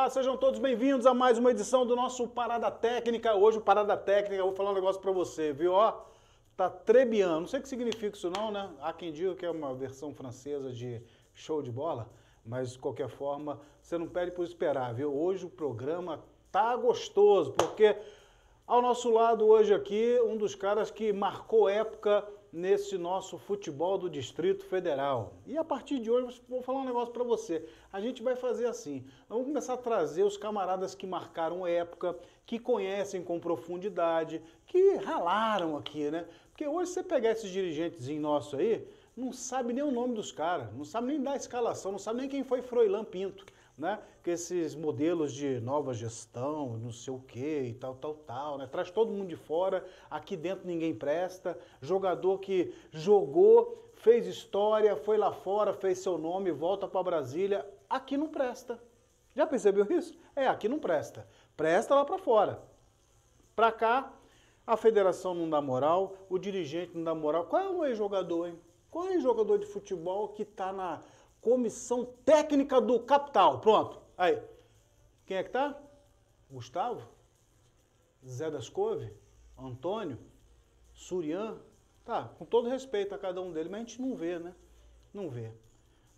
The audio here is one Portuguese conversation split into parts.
Olá, sejam todos bem-vindos a mais uma edição do nosso Parada Técnica. Hoje o Parada Técnica, eu vou falar um negócio pra você, viu? Ó, tá trebiano. Não sei o que significa isso não, né? Há quem diga que é uma versão francesa de show de bola, mas de qualquer forma, você não perde por esperar, viu? Hoje o programa tá gostoso, porque ao nosso lado hoje aqui, um dos caras que marcou época nesse nosso futebol do Distrito Federal. E a partir de hoje, vou falar um negócio para você. A gente vai fazer assim, vamos começar a trazer os camaradas que marcaram época, que conhecem com profundidade, que ralaram aqui, né? Porque hoje você pegar esses dirigentes nossos aí, não sabe nem o nome dos caras, não sabe nem da escalação, não sabe nem quem foi Froilán Pinto, né? Que esses modelos de nova gestão, não sei o que e tal, né? Traz todo mundo de fora, aqui dentro ninguém presta, jogador que jogou, fez história, foi lá fora, fez seu nome, volta para Brasília, aqui não presta. Já percebeu isso? É, aqui não presta. Presta lá para fora. Para cá, a federação não dá moral, o dirigente não dá moral. Qual é o ex-jogador, hein? Qual é o jogador de futebol que está na comissão técnica do capital? Pronto. Aí. Quem é que tá? Gustavo? Zé das Couve? Antônio? Surian? Tá, com todo respeito a cada um deles, mas a gente não vê, né? Não vê.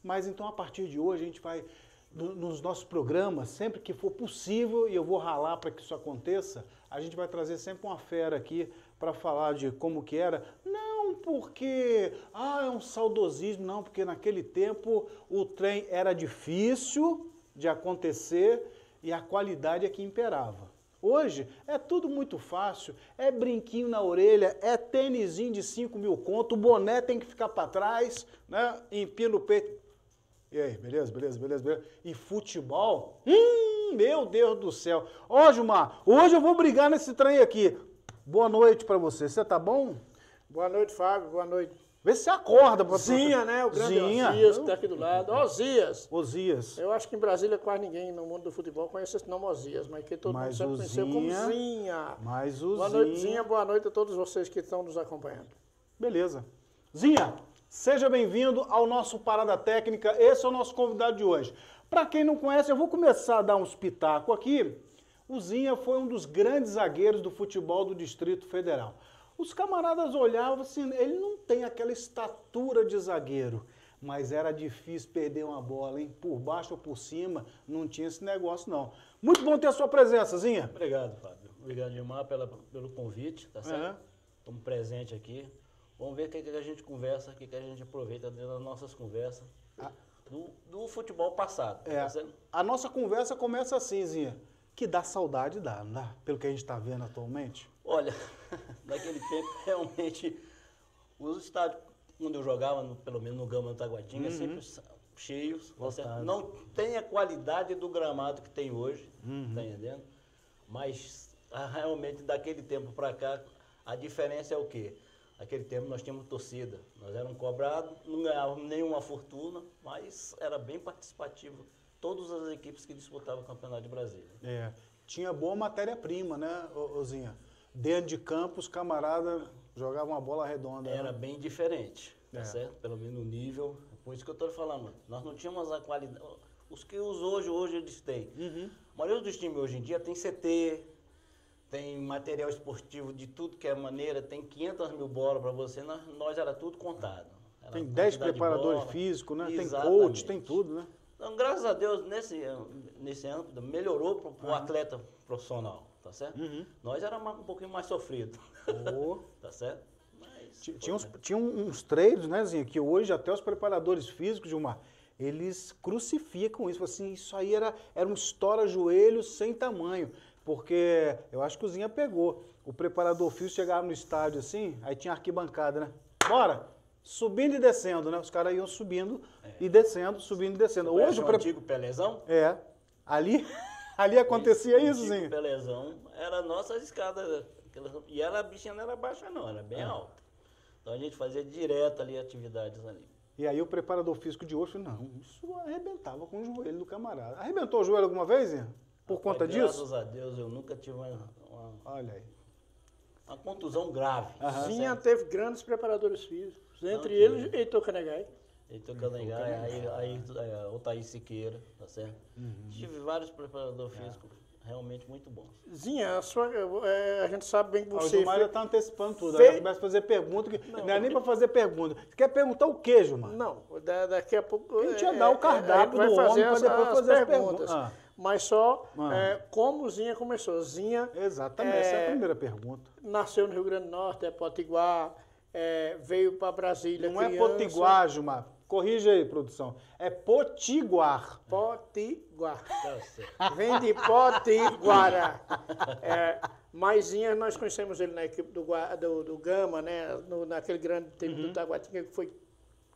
Mas então, a partir de hoje, a gente vai, nos nossos programas, sempre que for possível, e eu vou ralar para que isso aconteça, a gente vai trazer sempre uma fera aqui para falar de como que era. Não porque, é um saudosismo, não, porque naquele tempo o trem era difícil de acontecer e a qualidade é que imperava. Hoje é tudo muito fácil, é brinquinho na orelha, é tênisinho de 5 mil conto, o boné tem que ficar para trás, né? Empina o peito. E aí, beleza? E futebol? Meu Deus do céu. Ó, Gilmar, hoje eu vou brigar nesse trem aqui. Boa noite pra você. Você tá bom? Boa noite, Fábio. Boa noite. Vê se você acorda. Zinha, né? O grande Osias, que tá aqui do lado. Osias. Osias. Eu acho que em Brasília quase ninguém no mundo do futebol conhece esse nome Osias, mas que todo mundo sempre conheceu como Zinha. Mas o Boa noite, Zinha. Boa noite a todos vocês que estão nos acompanhando. Beleza. Zinha, seja bem-vindo ao nosso Parada Técnica. Esse é o nosso convidado de hoje. Para quem não conhece, eu vou começar a dar uns pitacos aqui. O Zinha foi um dos grandes zagueiros do futebol do Distrito Federal. Os camaradas olhavam assim, ele não tem aquela estatura de zagueiro, mas era difícil perder uma bola, hein? Por baixo ou por cima, não tinha esse negócio não. Muito bom ter a sua presença, Zinha. Obrigado, Fábio. Obrigado, Gilmar, pelo convite, tá certo? Estamos presentes aqui. Vamos ver o que a gente conversa, o que a gente aproveita dentro das nossas conversas do futebol passado. Tá certo? A nossa conversa começa assim, Zinha, que dá saudade, não dá? Pelo que a gente está vendo atualmente. Olha, naquele tempo, realmente, os estádios onde eu jogava, pelo menos no Gama do Taguatinga, sempre cheios. Tá, não tem a qualidade do gramado que tem hoje, tá entendendo? Mas, realmente, daquele tempo para cá, a diferença é o quê? Naquele tempo nós tínhamos torcida, nós éramos cobrados, não ganhávamos nenhuma fortuna, mas era bem participativo. Todas as equipes que disputavam o Campeonato de Brasília. Tinha boa matéria-prima, né, Zinha? Dentro de campo, os camaradas jogavam uma bola redonda. Era bem diferente, tá certo? Pelo menos no nível. Por isso que eu estou falando, nós não tínhamos a qualidade. Os que hoje eles têm. A maioria dos times hoje em dia tem CT, tem material esportivo de tudo que é maneira, tem 500 mil bolas para você, nós era tudo contado. Era tem 10 preparadores físicos, né? Exatamente. Tem coach, tem tudo, né? Então, graças a Deus, nesse ano melhorou para o atleta profissional, tá certo? Nós éramos um pouquinho mais sofridos, tá certo? Mas, tinha uns treinos, né, Zinha, que hoje até os preparadores físicos, Gilmar, eles crucificam isso, assim, isso aí era um estoura-joelho sem tamanho. Porque eu acho que o Zinha pegou. O preparador físico chegava no estádio assim, aí tinha arquibancada, né? Bora! Subindo e descendo, né? Os caras iam subindo e descendo, subindo e descendo. Hoje o antigo Pelezão? Ali acontecia isso, Zinha. O Pelezão era a nossa escada. E a bichinha não era baixa não, era bem alta. Então a gente fazia direto ali atividades ali. E aí o preparador físico de hoje, não, isso arrebentava com o joelho do camarada. Arrebentou o joelho alguma vez, Zinha? Por conta disso? Graças a Deus, eu nunca tive Olha aí. Uma contusão grave. Zinha teve grandes preparadores físicos, entre eles Heitor Canegai. Heitor Canangá, aí o Thaís Siqueira, tá certo? Tive vários preparadores físicos realmente muito bons. Zinha, a gente sabe bem que você... O Gilmar já está antecipando tudo, aí começa a fazer pergunta, não é nem para fazer pergunta. Você quer perguntar o quê, Gilmar? Não, daqui a pouco... A gente ia dar o cardápio do homem para depois fazer as perguntas. Mas só como o Zinha começou. Zinha... Exatamente, essa é a primeira pergunta. Nasceu no Rio Grande do Norte, é Potiguar, veio para Brasília. Não é Potiguar, Gilmar. Corrija aí, produção. É Potiguar. Potiguar. Vem de Potiguara. Mas Zinha, nós conhecemos ele na equipe do Gama, né? Naquele grande tempo do Taguatinga, que foi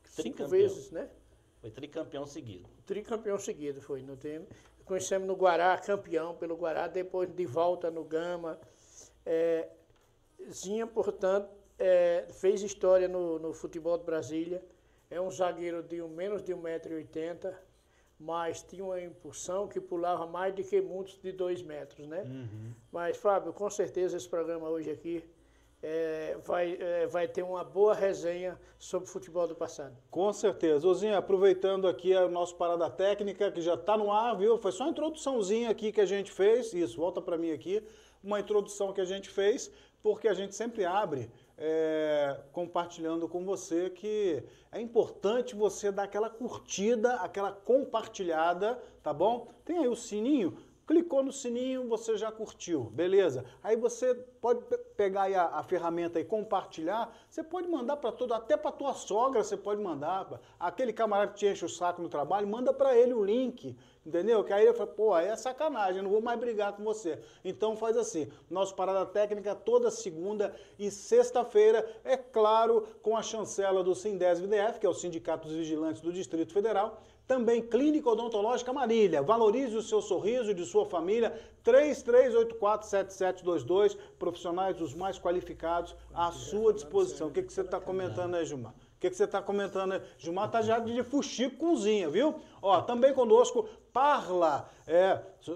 5 vezes, né? Foi tricampeão seguido. Tricampeão seguido foi no time. Conhecemos no Guará, campeão pelo Guará, depois de volta no Gama. Zinha, portanto, fez história no futebol de Brasília. É um zagueiro de menos de 1,80 m, mas tinha uma impulsão que pulava mais do que muitos de 2 metros, né? Mas, Fábio, com certeza esse programa hoje aqui vai ter uma boa resenha sobre o futebol do passado. Com certeza. Ozinha, aproveitando aqui o nosso Parada Técnica, que já está no ar, viu? Foi só uma introduçãozinha aqui que a gente fez. Isso, volta para mim aqui. Uma introdução que a gente fez, porque a gente sempre abre compartilhando com você que é importante você dar aquela curtida, aquela compartilhada, tá bom? Tem aí o sininho. Clicou no sininho, você já curtiu, beleza? Aí você pode pegar aí a ferramenta e compartilhar, você pode mandar para todo, até para tua sogra você pode mandar, aquele camarada que te enche o saco no trabalho, manda para ele o link, entendeu? Que aí ele fala, pô, aí é sacanagem, eu não vou mais brigar com você. Então faz assim, nosso Parada Técnica toda segunda e sexta-feira, é claro, com a chancela do Sindesv-DF, que é o Sindicato dos Vigilantes do Distrito Federal, também Clínica Odontológica Marília. Valorize o seu sorriso de sua família. 33847722. Profissionais dos mais qualificados à sua disposição. O que você está comentando aí, Gilmar? O que você está comentando aí? Gilmar está já de fuxico cozinha, viu? Ó, também conosco, Parla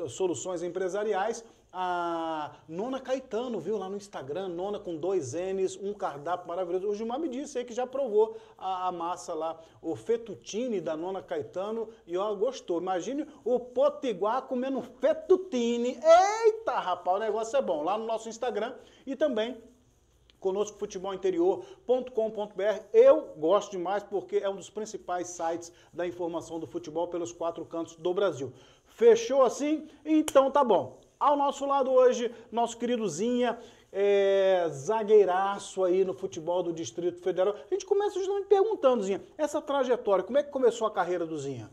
Soluções Empresariais. A Nona Caetano, viu, lá no Instagram, Nona com 2 N's, um cardápio maravilhoso. O Gilmar me disse aí que já provou a massa lá, o fettuccine da Nona Caetano, e ó, gostou. Imagine o Potiguar comendo fettuccine. Eita, rapaz, o negócio é bom. Lá no nosso Instagram e também conosco futebolinterior.com.br. Eu gosto demais porque é um dos principais sites da informação do futebol pelos 4 cantos do Brasil. Fechou assim? Então tá bom. Ao nosso lado hoje, nosso querido Zinha, zagueiraço aí no futebol do Distrito Federal. A gente começa justamente perguntando, Zinha, essa trajetória, como é que começou a carreira do Zinha?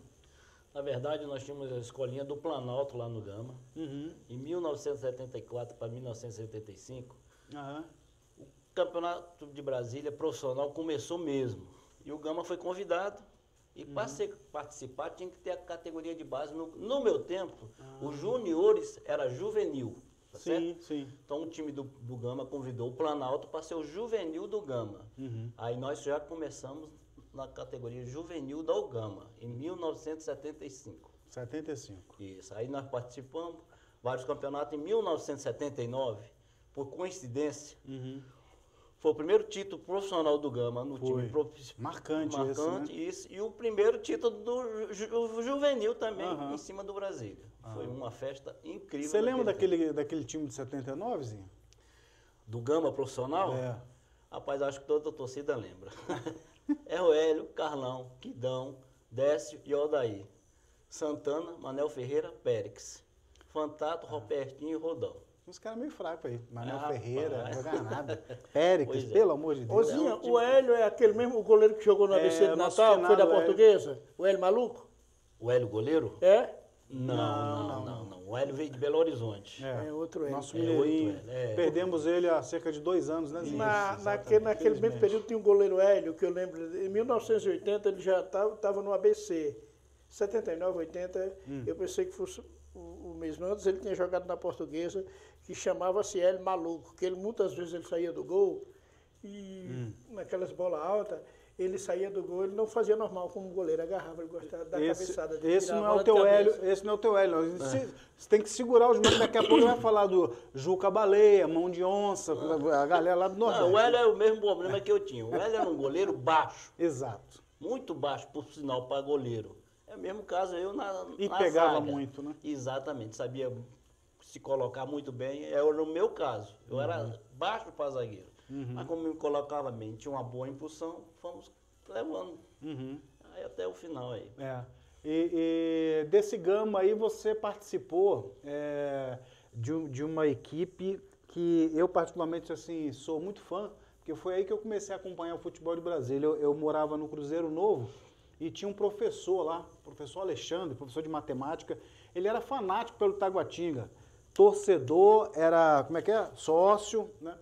Na verdade, nós tínhamos a escolinha do Planalto lá no Gama. Em 1974 para 1975, o Campeonato de Brasília profissional começou mesmo. E o Gama foi convidado. E para participar tinha que ter a categoria de base. No meu tempo, os juniores era juvenil, tá certo? Sim. Então o time do Gama convidou o Planalto para ser o juvenil do Gama. Aí nós já começamos na categoria juvenil do Gama, em 1975. 75. Isso, aí nós participamos vários campeonatos. Em 1979, por coincidência, foi o primeiro título profissional do Gama no time marcante isso, e o primeiro título do juvenil também em cima do Brasília. Foi uma festa incrível. Você lembra daquele time de 79, Zinho? Do Gama profissional? Rapaz, acho que toda a torcida lembra. É o Hélio, Carlão, Quidão, Décio e Odaí. Santana, Manel Ferreira, Périx. Fantato, Robertinho e Rodão. Uns caras meio fracos aí. Manel Ferreira, não jogar nada. Péricles, pelo amor de Deus. Ozinha, o Hélio é aquele mesmo goleiro que jogou no ABC de Natal, que foi da Portuguesa? O Hélio Maluco? O Hélio goleiro? Não. O Hélio veio de Belo Horizonte. É outro Hélio. Nosso mineirinho. Perdemos ele há cerca de 2 anos, né, Zinho? Naquele mesmo período tinha um goleiro Hélio, que eu lembro, em 1980 ele já estava no ABC. 79, 80, eu pensei que fosse o mesmo. Antes ele tinha jogado na Portuguesa, que chamava-se Hélio Maluco, que ele muitas vezes ele saía do gol e naquelas bolas altas, ele saía do gol, ele não fazia normal como goleiro, agarrava, ele gostava da cabeçada. Esse não é o teu Hélio, esse não é o teu Hélio. Você tem que segurar os mãos, daqui a pouco vai falar do Juca Baleia, Mão de Onça, a galera lá do Nordeste. Não, o Hélio é o mesmo problema que eu tinha. O Hélio era um goleiro baixo. Exato. muito baixo, por sinal, para goleiro. É o mesmo caso eu na E na pegava zaga. muito, né? Exatamente, sabia se colocar muito bem. É no meu caso, eu era baixo para zagueiro. Mas como me colocava bem, tinha uma boa impulsão, fomos levando. Aí até o final aí. É. E desse Gama aí você participou de uma equipe que eu particularmente assim sou muito fã, porque foi aí que eu comecei a acompanhar o futebol de Brasília. Eu morava no Cruzeiro Novo e tinha um professor lá, professor Alexandre, professor de matemática. Ele era fanático pelo Taguatinga, torcedor, era, como é que é? Sócio, né?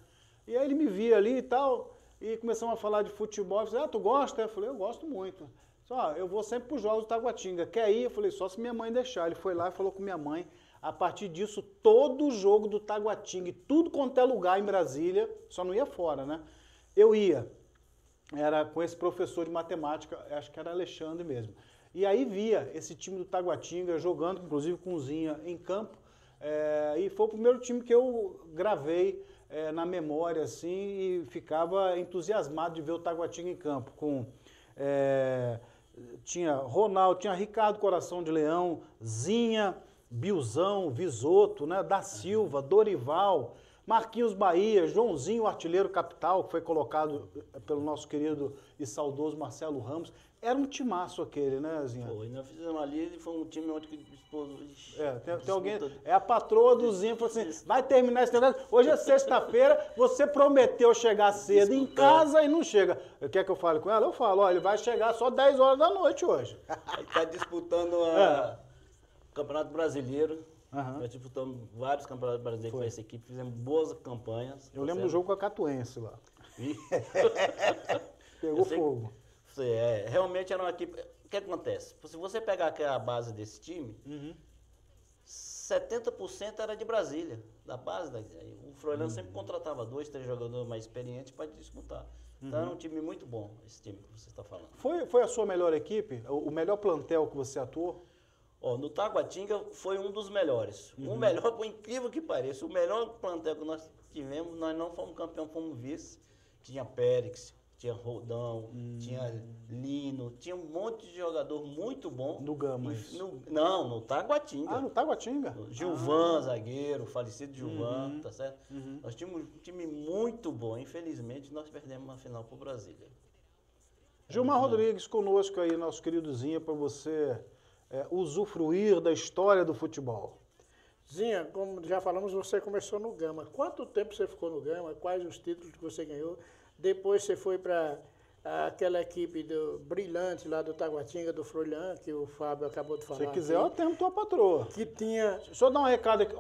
E aí ele me via ali e tal, e começamos a falar de futebol. Eu falei, tu gosta? Eu falei, eu gosto muito. Só, eu vou sempre para os jogos do Taguatinga. Quer ir? Eu falei, só se minha mãe deixar. Ele foi lá e falou com minha mãe. A partir disso, todo jogo do Taguatinga, e tudo quanto é lugar em Brasília, só não ia fora, né? Eu ia. Era com esse professor de matemática, acho que era Alexandre mesmo. E aí via esse time do Taguatinga jogando, inclusive com o Zinha, em campo. E foi o primeiro time que eu gravei na memória, assim, e ficava entusiasmado de ver o Taguatinga em campo. Tinha Ronaldo, tinha Ricardo Coração de Leão, Zinha, Bilzão, Visoto, né, da Silva, Dorival, Marquinhos Bahia, Joãozinho, o artilheiro capital, que foi colocado pelo nosso querido e saudoso Marcelo Ramos. Era um timaço aquele, né, Zinha? Foi, nós fizemos ali, foi um time onde que disputou. Tem alguém, a patroa do Zinho falou assim, vai terminar esse negócio, hoje é sexta-feira, você prometeu chegar cedo em casa e não chega. Quer que eu fale com ela? Eu falo, ó, ele vai chegar só 10 horas da noite hoje. Aí tá disputando o Campeonato Brasileiro. Nós disputamos vários campeonatos brasileiros com essa equipe, fizemos boas campanhas. Eu lembro do jogo com a Catuense lá. Pegou fogo. Realmente era uma equipe. O que acontece? Se você pegar aquela base desse time, 70% era de Brasília, da base. O Froilán sempre contratava 2, 3 jogadores mais experientes para disputar. Então era um time muito bom, esse time que você está falando. Foi a sua melhor equipe? O melhor plantel que você atuou? No Taguatinga foi um dos melhores. O melhor, por incrível que pareça, o melhor plantel que nós tivemos, nós não fomos campeão, fomos vice. Tinha Périx, tinha Rodão, tinha Lino, tinha um monte de jogador muito bom. No Gama, isso? Não, no Taguatinga. No Taguatinga? Gilvan, zagueiro, falecido Gilvan, tá certo? Nós tínhamos um time muito bom. Infelizmente, nós perdemos uma final pro Brasília. Gilmar Rodrigues conosco aí, nosso querido Zinha, para você usufruir da história do futebol. Zinha, como já falamos, você começou no Gama. Quanto tempo você ficou no Gama? Quais os títulos que você ganhou? Depois você foi para aquela equipe brilhante lá do Taguatinga, do Froilán, que o Fábio acabou de falar. Se quiser, eu tenho tua patroa. Que tinha... Deixa eu dar um recado aqui.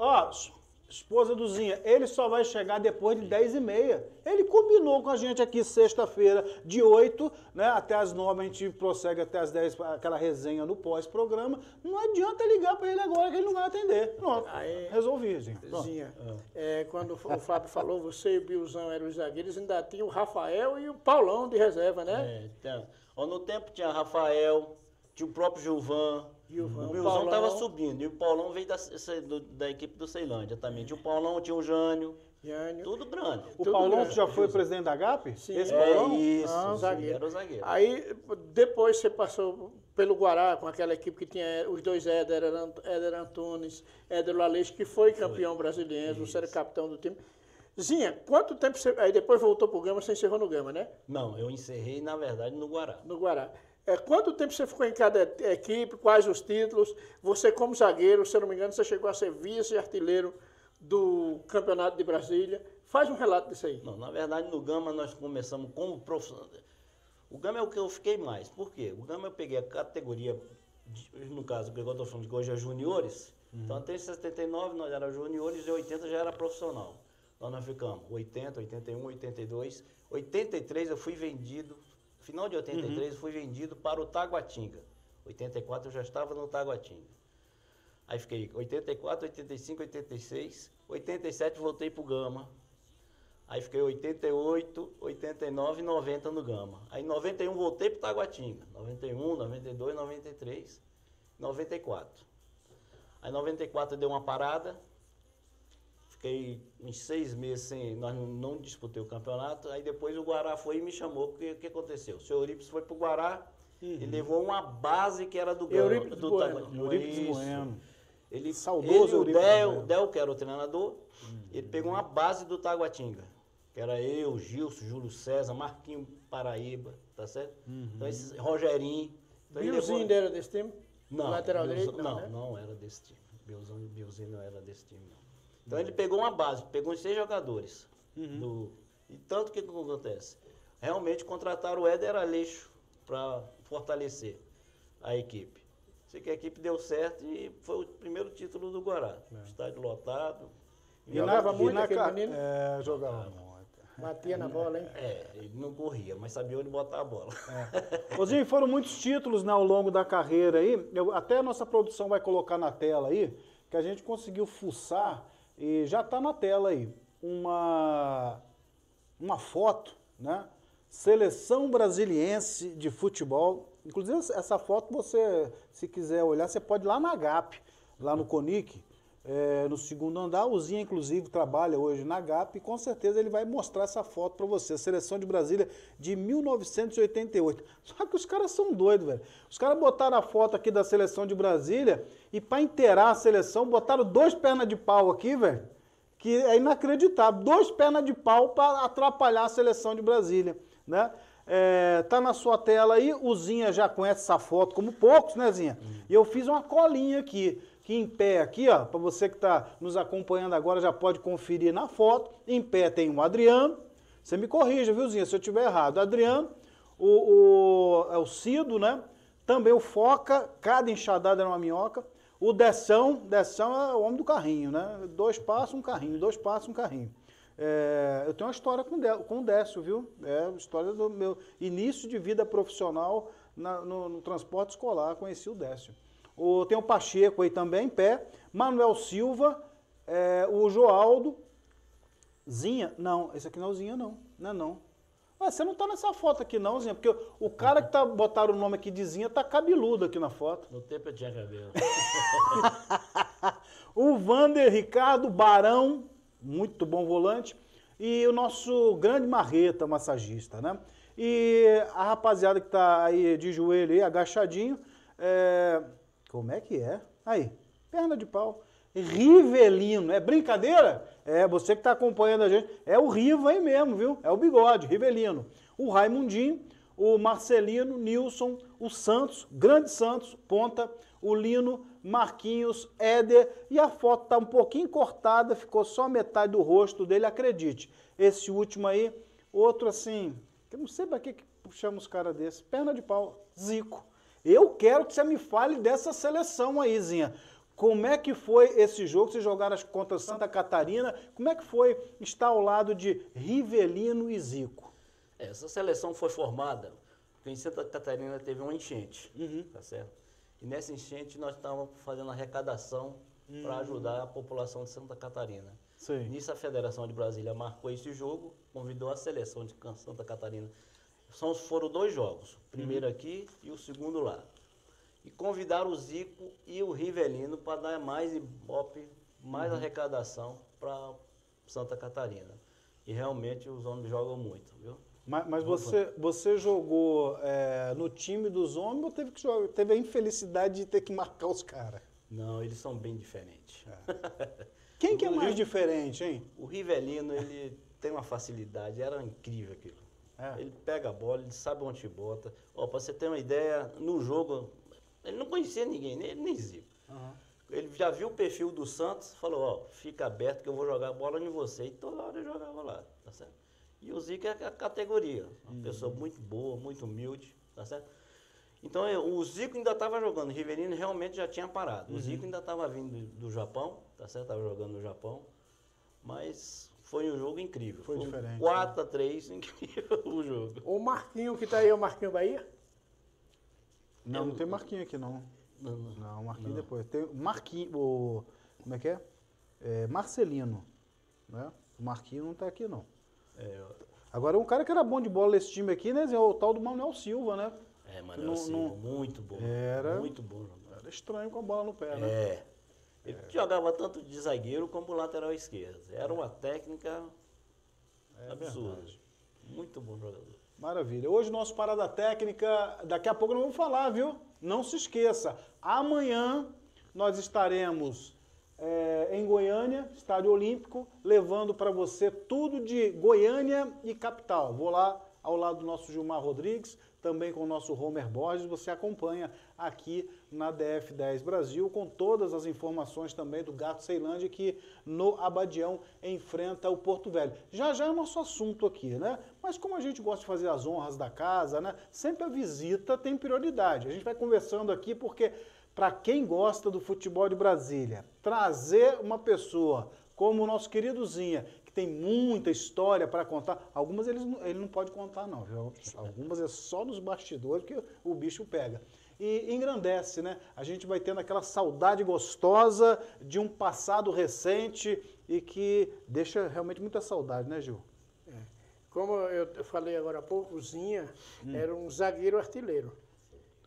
Esposa do Zinha, ele só vai chegar depois de 10h30. Ele combinou com a gente aqui sexta-feira, de 8, né, até as 9, a gente prossegue até as 10, aquela resenha no pós-programa. Não adianta ligar para ele agora que ele não vai atender. Pronto, resolvi, Zinha. Zinha, quando o Fábio falou, você e o Bilzão eram os zagueiros, ainda tinha o Rafael e o Paulão de reserva, né? No tempo tinha Rafael, tinha o próprio Gilvan. O Bilzão estava subindo e o Paulão veio da equipe do Ceilândia também. Tinha o Paulão, tinha o Jânio. Tudo grande. O Paulão já foi presidente da GAP? Sim. Esse Paulão? Isso, zagueiro. Era o zagueiro. Aí depois você passou pelo Guará com aquela equipe que tinha os dois Éder Antunes, Éder Laleixo, que foi campeão brasileiro, você era capitão do time. Zinha, quanto tempo você... Aí depois voltou pro Gama, você encerrou no Gama, né? Não, eu encerrei, na verdade, no Guará. No Guará. Quanto tempo você ficou em cada equipe? Quais os títulos? Você, como zagueiro, se eu não me engano, você chegou a ser vice-artilheiro do Campeonato de Brasília. Faz um relato disso aí. Não, na verdade, no Gama nós começamos como profissional. O Gama é o que eu fiquei mais. Por quê? O Gama eu peguei a categoria, no caso, que eu estou falando de hoje é juniores. Então, até em 79 nós éramos juniores e em 80 já era profissional. Então, nós ficamos 80, 81, 82. 83 eu fui vendido. Final de 83 eu fui vendido para o Taguatinga. 84 eu já estava no Taguatinga. Aí fiquei 84, 85, 86. 87 voltei para o Gama. Aí fiquei 88, 89 e 90 no Gama. Aí em 91 voltei para o Taguatinga. 91, 92, 93, 94. Aí em 94 deu uma parada. Fiquei uns 6 meses sem, nós não disputei o campeonato, aí depois o Guará foi e me chamou, o que aconteceu? O senhor Eurípides foi para o Guará Ele levou uma base que era do Eurípides do Bueno. Taguatinga. Eurípides Isso. Bueno. Ele, Saudoso o Eurípides Bueno. Del, que era o treinador, ele pegou uma base do Taguatinga, que era eu, Gilson, Júlio César, Marquinho Paraíba, tá certo? Então esse Rogerinho. Então, ele Biozinho levou- era desse time? Não, Lateral Bilzão- direito? não, Né? não era desse time. Bilzinho não era desse time, não. Então ele pegou uma base, pegou uns 6 jogadores. E tanto que acontece? Realmente contrataram o Éder Aleixo para fortalecer a equipe. Sei que a equipe deu certo e foi o primeiro título do Guará. Estádio lotado. Jogava muito aquele ca- menino? jogava muito. Batia na bola, hein? Ele não corria, mas sabia onde botar a bola. Ozinho, foram muitos títulos, né, ao longo da carreira aí. Até a nossa produção vai colocar na tela aí, que a gente conseguiu fuçar e já está na tela aí. Uma foto, né? Seleção Brasiliense de Futebol. Inclusive, essa foto, você, se quiser olhar, você pode ir lá na GAP, lá no CONIC, no segundo andar. O Zinha, inclusive, trabalha hoje na GAP e com certeza ele vai mostrar essa foto para você. Seleção de Brasília de 1988. Só que os caras são doidos, velho. Os caras botaram a foto aqui da Seleção de Brasília e para inteirar a seleção, botaram 2 pernas de pau aqui, velho, que é inacreditável. 2 pernas de pau para atrapalhar a Seleção de Brasília, né? Tá na sua tela aí, o Zinha já conhece essa foto como poucos, né, Zinha? E eu fiz uma colinha aqui, que em pé aqui, ó, para você que está nos acompanhando agora já pode conferir na foto. Em pé tem o Adriano, você me corrija, viu, Zinha, se eu estiver errado. Adriano, o Cido, né? Também o Foca, cada enxadada era uma minhoca. O Deção é o homem do carrinho, né? 2 passos, um carrinho, 2 passos, um carrinho. Eu tenho uma história com o Décio, viu? A história do meu início de vida profissional no transporte escolar, conheci o Décio. Tem o Pacheco aí também, em pé. Manuel Silva, o Joaldo. Zinha? Não, esse aqui não é o Zinha, não. Não é não. Você não tá nessa foto aqui não, Zinha, porque o cara que botaram o nome aqui de Zinha tá cabeludo aqui na foto. No tempo eu tinha cabelo. O Vander Ricardo Barão, muito bom volante, e o nosso grande Marreta, massagista, né? E a rapaziada que tá aí de joelho aí, agachadinho, como é que é? Aí, perna de pau. Rivelino, é brincadeira? Você que tá acompanhando a gente, é o Riva aí mesmo, viu? É o bigode, Rivelino. O Raimundinho, o Marcelino, Nilson, o Santos, grande Santos, ponta, o Lino, Marquinhos, Éder, e a foto tá um pouquinho cortada, ficou só metade do rosto dele, acredite. Esse último aí, outro assim, que eu não sei pra que puxamos os caras desses, perna de pau, Zico. Eu quero que você me fale dessa seleção aí, Zinha. Como é que foi esse jogo? Vocês jogaram contra Santa Catarina. Como é que foi estar ao lado de Rivelino e Zico? Essa seleção foi formada porque em Santa Catarina teve uma enchente, tá certo? E nessa enchente nós estávamos fazendo arrecadação para ajudar a população de Santa Catarina. Sim. Nisso a Federação de Brasília marcou esse jogo, convidou a seleção de Santa Catarina. Foram 2 jogos, o primeiro aqui e o segundo lá. E convidaram o Zico e o Rivelino para dar mais ibope, mais arrecadação para Santa Catarina. E realmente os homens jogam muito, viu? Mas você jogou no time dos homens ou teve a infelicidade de ter que marcar os caras? Não, eles são bem diferentes. Quem que é mais diferente, hein? O Rivelino, ele tem uma facilidade, era incrível aquilo. Ele pega a bola, ele sabe onde bota. Para você ter uma ideia, no jogo, ele não conhecia ninguém, nem ele nem Zico. Ele já viu o perfil do Santos, falou, fica aberto que eu vou jogar a bola em você. E toda hora ele jogava lá, tá certo? E o Zico é a categoria, uma pessoa muito boa, muito humilde, tá certo? Então o Zico ainda estava jogando, o Rivelino realmente já tinha parado. O Zico ainda estava vindo do Japão, tá certo? Estava jogando no Japão, mas foi um jogo incrível. Foi diferente. 4-3, incrível o jogo. O Marquinho que tá aí, é o Marquinho Bahia? Não, não tem Marquinho aqui, não. Não, Marquinho depois. Tem Marquinho, como é que é? Marcelino, né? O Marquinho não tá aqui, não. Agora, um cara que era bom de bola nesse time aqui, né, Zé? O tal do Manuel Silva, né? Manuel Silva, muito bom. Muito bom jogador. Era estranho com a bola no pé, né? Ele jogava tanto de zagueiro como lateral esquerdo. Era uma técnica absurda. Verdade. Muito bom jogador. Maravilha. Hoje nosso Parada Técnica, daqui a pouco nós vamos falar, viu? Não se esqueça, amanhã nós estaremos em Goiânia, Estádio Olímpico, levando para você tudo de Goiânia e capital. Vou lá ao lado do nosso Gilmar Rodrigues, também com o nosso Homer Borges, você acompanha aqui na DF10 Brasil, com todas as informações também do Gato Ceilândia, que no Abadião enfrenta o Porto Velho. Já já é o nosso assunto aqui, né? Mas como a gente gosta de fazer as honras da casa, né? Sempre a visita tem prioridade. A gente vai conversando aqui porque, para quem gosta do futebol de Brasília, trazer uma pessoa como o nosso querido Zinha, que tem muita história para contar, algumas ele não pode contar não, viu? Algumas é só nos bastidores que o bicho pega. E engrandece, né? A gente vai tendo aquela saudade gostosa de um passado recente e que deixa realmente muita saudade, né, Gil? Como eu falei agora há pouco, o Zinha era um zagueiro artilheiro.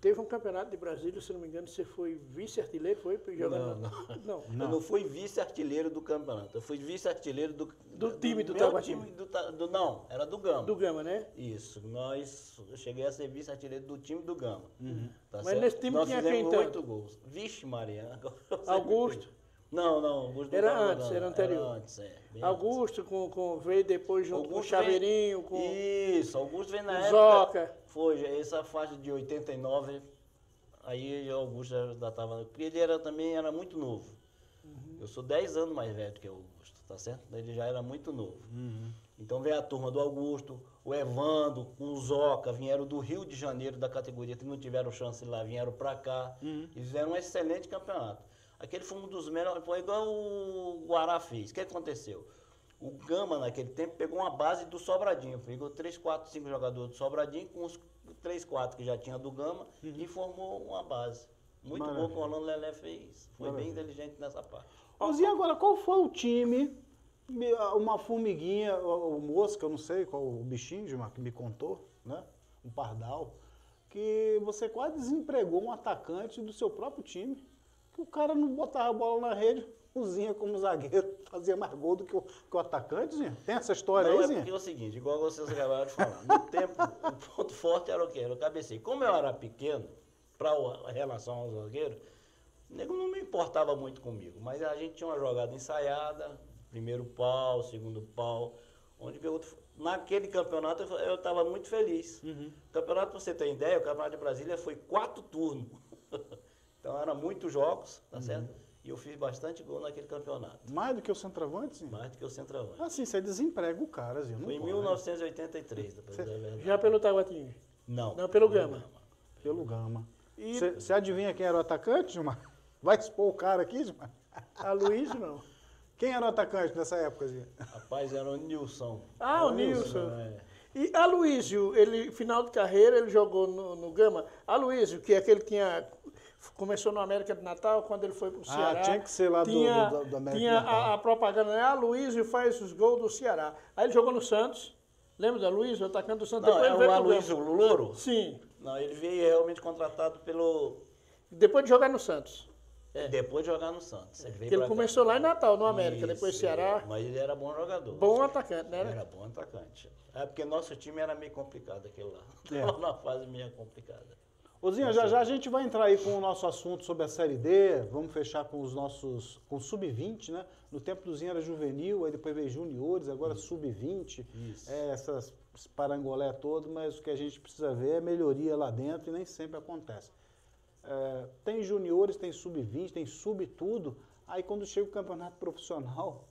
Teve um campeonato de Brasília, se não me engano, você foi vice-artilheiro, foi? Não. Eu não fui vice-artilheiro do campeonato, eu fui vice-artilheiro do time do meu Taguatinga. time. Não, era do Gama. Do Gama, né? Isso, eu cheguei a ser vice-artilheiro do time do Gama. Tá Mas certo? nesse time nós tinha fizemos quem 8 gols. Vixe, Maria. agora eu sei Augusto? Não, Augusto Era não tava, antes, não. era anterior. Era antes, bem Augusto veio depois junto com o Chaveirinho, com Isso, Augusto veio na o época. Zoca. Foi, essa faixa de 89, aí o Augusto já estava. Ele também era muito novo. Eu sou 10 anos mais velho que o Augusto, tá certo? Ele já era muito novo. Então veio a turma do Augusto, o Evandro, o Zoca, vieram do Rio de Janeiro, da categoria, que não tiveram chance lá, vieram para cá. E fizeram um excelente campeonato. Aquele foi um dos melhores, foi igual o Guará fez. O que aconteceu? O Gama, naquele tempo, pegou uma base do Sobradinho. Pegou 3, 4, 5 jogadores do Sobradinho, com os 3, 4 que já tinha do Gama, e formou uma base. Muito bom que o Orlando Lelé fez. Foi bem inteligente nessa parte. Zinha, agora, qual foi o time, uma formiguinha, o mosca, eu não sei qual o bichinho, Gilmar, que me contou, né? Um pardal, que você quase desempregou um atacante do seu próprio time. Que o cara não botava a bola na rede, o Zinha como zagueiro fazia mais gol do que o atacante, Zinha? Tem essa história aí, Zinha? Porque é o seguinte, igual vocês acabaram de falar, no tempo o ponto forte era o quê? Era o cabeceio. Como eu era pequeno, para a relação ao zagueiro, o nego não me importava muito comigo, mas a gente tinha uma jogada ensaiada, primeiro pau, segundo pau, onde que naquele campeonato eu estava muito feliz. O campeonato, para você ter ideia, o Campeonato de Brasília foi 4 turnos. Então, eram muitos jogos, tá certo? E eu fiz bastante gol naquele campeonato. Mais do que o centroavante, sim? Mais do que o centroavante. Assim, você desemprega o cara, Zinha. Foi em 1983, depois da verdade. Já pelo Taguatinga? Não. Não, pelo Gama. Pelo Gama. Você adivinha quem era o atacante, Gilmar? Vai expor o cara aqui, Gilmar? Aloysio, não. Quem era o atacante nessa época, Zinha? Rapaz, era o Nilson. O Nilson. É. E Aloysio, final de carreira, ele jogou no Gama. Aloysio, que é aquele que começou no América de Natal, quando ele foi para o Ceará. Tinha que ser lá do América Tinha de Natal. a propaganda, né? Aloysio faz os gols do Ceará. Aí ele jogou no Santos. Lembra do Aloysio, atacante do Santos? Não, Depois é ele veio o pro Gama. Aloysio Louro? Sim. Não, ele veio realmente contratado pelo... Depois de jogar no Santos. Depois de jogar no Santos. Ele começou lá em Natal, no América, depois Ceará. Mas ele era bom jogador. Bom atacante, né? Era bom atacante. É porque nosso time era meio complicado aquele lá. É. Estava numa fase meio complicada. Zinha, já a gente vai entrar aí com o nosso assunto sobre a Série D, vamos fechar com com o Sub-20, né? No tempo do Zinha era juvenil, aí depois veio juniores, agora Sub-20, esse parangolé todo, mas o que a gente precisa ver é melhoria lá dentro e nem sempre acontece. Tem juniores, tem Sub-20, tem Sub-tudo, aí quando chega o campeonato profissional,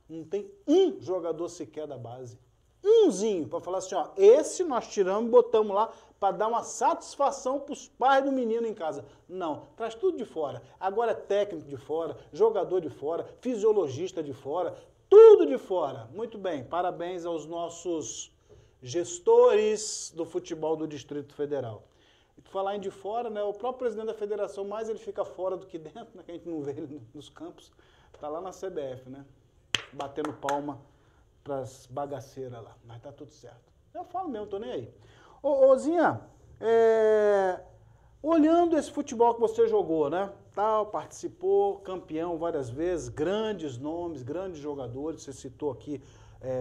não tem um jogador sequer da base. Umzinho, para falar assim, ó, esse nós tiramos e botamos lá para dar uma satisfação para os pais do menino em casa. Não, traz tudo de fora. Agora é técnico de fora, jogador de fora, fisiologista de fora, tudo de fora. Muito bem, parabéns aos nossos gestores do futebol do Distrito Federal. E tu falar em de fora, né, o próprio presidente da federação, mais ele fica fora do que dentro, né, que a gente não vê ele nos campos, tá lá na CBF, né, batendo palma para as bagaceiras lá, mas tá tudo certo. Eu falo mesmo, tô nem aí. Ô Zinha, olhando esse futebol que você jogou, né? Tal, participou, campeão várias vezes, grandes nomes, grandes jogadores, você citou aqui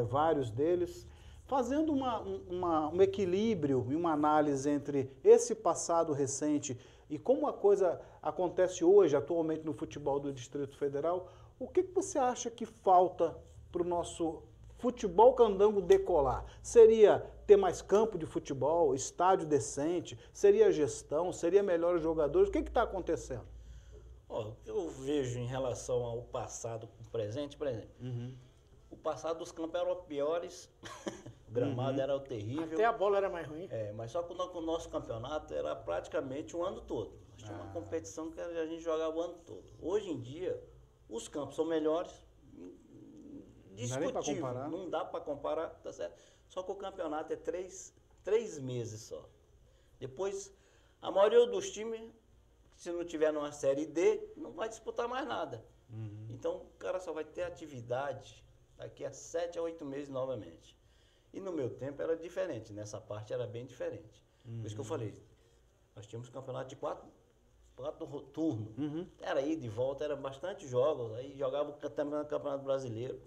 vários deles. fazendo um equilíbrio e uma análise entre esse passado recente e como a coisa acontece hoje, atualmente, no futebol do Distrito Federal, o que você acha que falta para o nosso futebol candango decolar? Seria ter mais campo de futebol, estádio decente, seria gestão, seria melhores jogadores? O que está acontecendo? O que eu vejo em relação ao passado com o presente, por exemplo, o passado dos campos eram piores, o gramado era terrível. Até a bola era mais ruim. Mas só que o nosso campeonato era praticamente o ano todo. Nós tínhamos uma competição que a gente jogava o ano todo. Hoje em dia, os campos são melhores, discutível, não dá para comparar, tá certo? Só que o campeonato é três meses só. Depois, a maioria dos times, se não tiver numa série D, não vai disputar mais nada. Então, o cara só vai ter atividade daqui a 7 a 8 meses novamente. E no meu tempo era diferente, nessa parte era bem diferente. Por isso que eu falei, nós tínhamos campeonato de quatro turnos. Era ida e volta, era bastante jogos, aí jogava o Campeonato Brasileiro.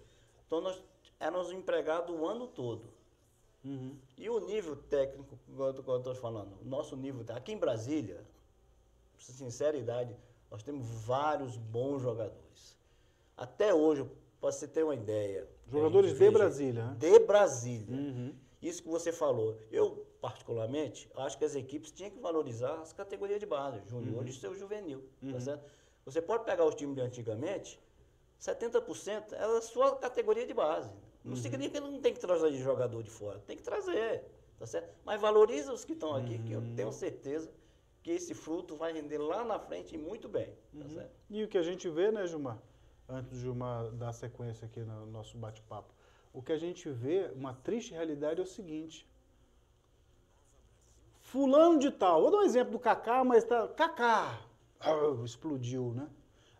Então nós éramos empregados o ano todo. E o nível técnico, como eu estou falando, o nosso nível, aqui em Brasília, sinceridade, nós temos vários bons jogadores. Até hoje, para você ter uma ideia... Jogadores de Brasília, né? De Brasília. Isso que você falou. Eu, particularmente, acho que as equipes tinham que valorizar as categorias de base, junior e seu juvenil. Tá certo? Você pode pegar os times de antigamente, 70% era a sua categoria de base. Não significa que ele não tem que trazer de jogador de fora, tem que trazer, tá certo? Mas valoriza os que estão aqui, que eu tenho certeza que esse fruto vai render lá na frente muito bem, tá certo? E o que a gente vê, né, Gilmar? Antes do Gilmar dar sequência aqui no nosso bate-papo, o que a gente vê, uma triste realidade é o seguinte: fulano de tal, vou dar um exemplo do Kaká, mas tá, Kaká, explodiu, né?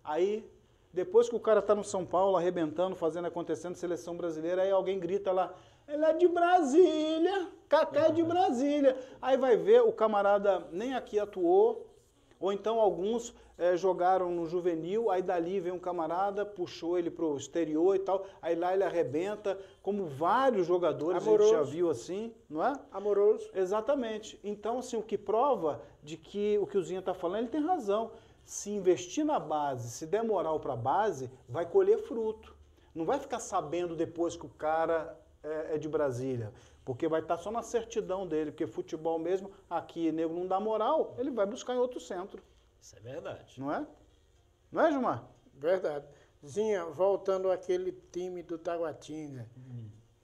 Aí, depois que o cara tá no São Paulo, arrebentando, fazendo, acontecendo, seleção brasileira, aí alguém grita lá, ele é de Brasília, Kaká é de Brasília. Aí vai ver, o camarada nem aqui atuou, ou então alguns jogaram no juvenil, aí dali vem um camarada, puxou ele pro exterior e tal, aí lá ele arrebenta, como vários jogadores Amoroso. A gente já viu assim, não é? Amoroso. Exatamente. Então, assim, o que prova de que o que o Zinha está falando, ele tem razão. Se investir na base, se der moral para a base, vai colher fruto. Não vai ficar sabendo depois que o cara é de Brasília, porque vai estar só na certidão dele, porque futebol mesmo, aqui, nego não dá moral, ele vai buscar em outro centro. Isso é verdade. Não é? Não é, Gilmar? Verdade. Zinha, voltando àquele time do Taguatinga,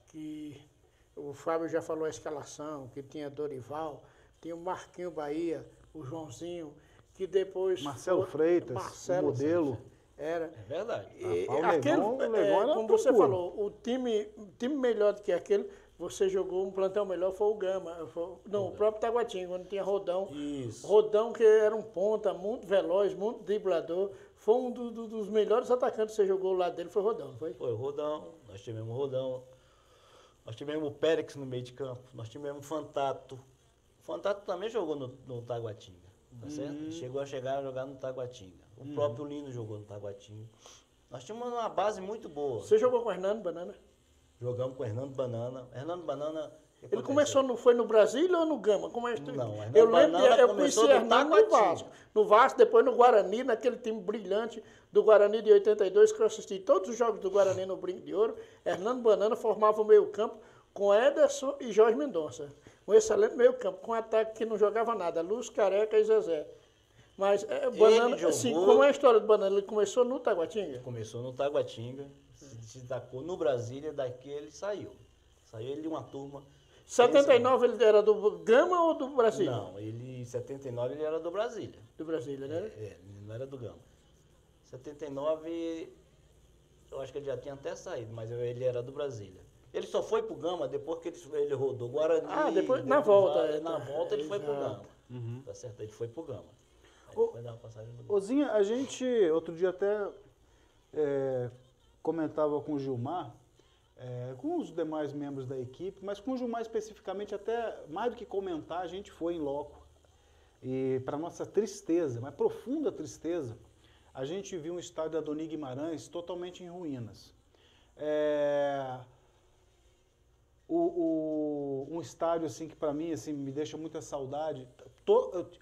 que o Fábio já falou a escalação, que tinha Dorival, tinha o Marquinho Bahia, o Joãozinho, que depois... Marcelo Freitas, o modelo. Era. É verdade. E o aquele, Legão era como você procura. falou, o time melhor do que aquele, você jogou um plantel melhor, foi o Gama. O próprio Taguatinga, quando tinha Rodão. Isso. Rodão, que era um ponta, muito veloz, muito driblador. Foi um dos melhores atacantes que você jogou lá dele, foi Rodão, não foi? Foi o Rodão, nós tivemos o Rodão, nós tivemos o Périx no meio de campo, nós tivemos o Fantato. O Fantato também jogou no Taguatinga, tá certo? Ele chegou a jogar no Taguatinga. O próprio Lino jogou no Taguatinga. Nós tínhamos uma base muito boa. Você jogou com o Hernando Banana? Jogamos com o Hernando Banana. Hernando Banana... Ele começou, não foi no Brasília ou no Gama? Como é que Não, eu lembro, Banana eu começou conheci no Hernando no Taguatinga. Vasco. No Vasco, depois no Guarani, naquele time brilhante do Guarani de 82, que eu assisti todos os jogos do Guarani no Brinco de Ouro. Hernando Banana formava o meio campo com Ederson e Jorge Mendonça. Um excelente meio campo, com um ataque que não jogava nada, Luz, Careca e Zezé. Mas Banana, assim, como é a história do Banana? Ele começou no Taguatinga? Começou no Taguatinga, se destacou no Brasília, daqui ele saiu. Saiu ele de uma turma... 79 ele era do Gama ou do Brasília? Não, em 79 ele era do Brasília. Do Brasília, né? Ele não era do Gama. 79, eu acho que ele já tinha até saído, mas ele era do Brasília. Ele só foi pro Gama depois que ele rodou Guarani. Depois, na volta. Na volta ele foi pro Gama. Uhum. Tá certo? Ele foi pro Gama. Aí foi dar uma passagem no Gama. Ozinha, a gente, outro dia até comentava com o Gilmar, com os demais membros da equipe, mas com o Gilmar especificamente, até mais do que comentar, a gente foi em loco. E para nossa tristeza, mas profunda tristeza, a gente viu um estádio Adoni Guimarães totalmente em ruínas. um estádio assim que para mim assim, me deixa muita saudade.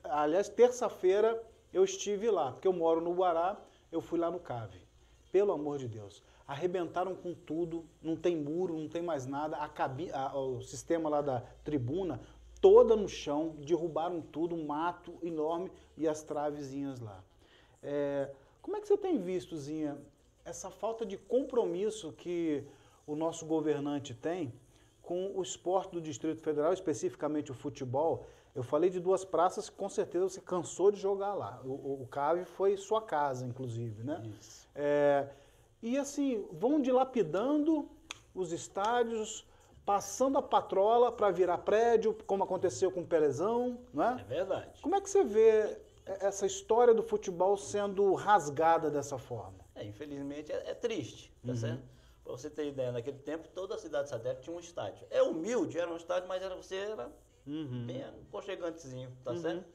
Aliás, terça-feira eu estive lá, porque eu moro no Guará, eu fui lá no CAV. Pelo amor de Deus. Arrebentaram com tudo, não tem muro, não tem mais nada. O sistema lá da tribuna, toda no chão, derrubaram tudo, um mato enorme e as travezinhas lá. Como é que você tem visto, Zinha, essa falta de compromisso que o nosso governante tem com o esporte do Distrito Federal, especificamente o futebol? Eu falei de duas praças que com certeza você cansou de jogar lá. O CAV foi sua casa, inclusive, né? Isso. E assim, vão dilapidando os estádios, passando a patrola para virar prédio, como aconteceu com o Pelezão, não é? É verdade. Como é que você vê essa história do futebol sendo rasgada dessa forma? Infelizmente é triste, tá certo? Para você ter ideia, naquele tempo toda a cidade satélite tinha um estádio. É humilde, era um estádio, mas você era bem aconchegantezinho, tá certo?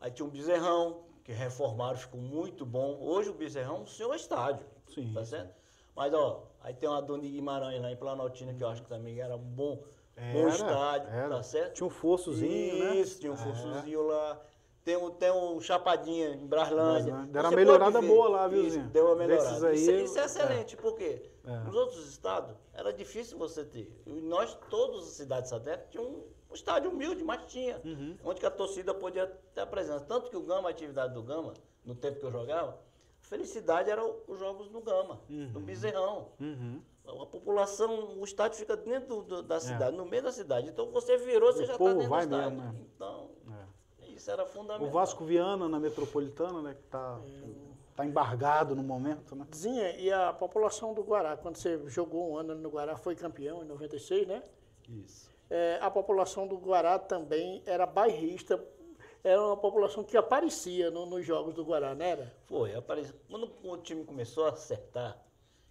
Aí tinha um Bezerrão, que reformaram, ficou muito bom. Hoje o Bezerrão é um senhor estádio, tá certo? Mas, ó, aí tem uma Dona de Guimarães lá em Planaltina, que eu acho que também era bom estádio, tá certo? Tinha um fossozinho, né? Isso, tinha um fossozinho lá. Tem um Chapadinha em Braslândia. Deram uma melhorada boa lá, viu, Zinho? Deu uma melhorada. Aí, isso é excelente, por quê? Nos outros estados era difícil você ter. E nós, todas as cidades satélites, tinham um estádio humilde, mas tinha. Onde que a torcida podia ter a presença. Tanto que o Gama, a atividade do Gama, no tempo que eu jogava, a felicidade era os jogos no Gama, no Bezerrão. A população, o estádio fica dentro da cidade, no meio da cidade. Então você virou, você já está dentro do estádio. Mesmo, né? Então, isso era fundamental. O Vasco Viana na Metropolitana, né, que tá embargado no momento, né? Zinha, e a população do Guará, quando você jogou um ano no Guará, foi campeão em 96, né? Isso. A população do Guará também era bairrista, era uma população que aparecia nos jogos do Guará, não era? Foi, apareceu. Quando o time começou a acertar,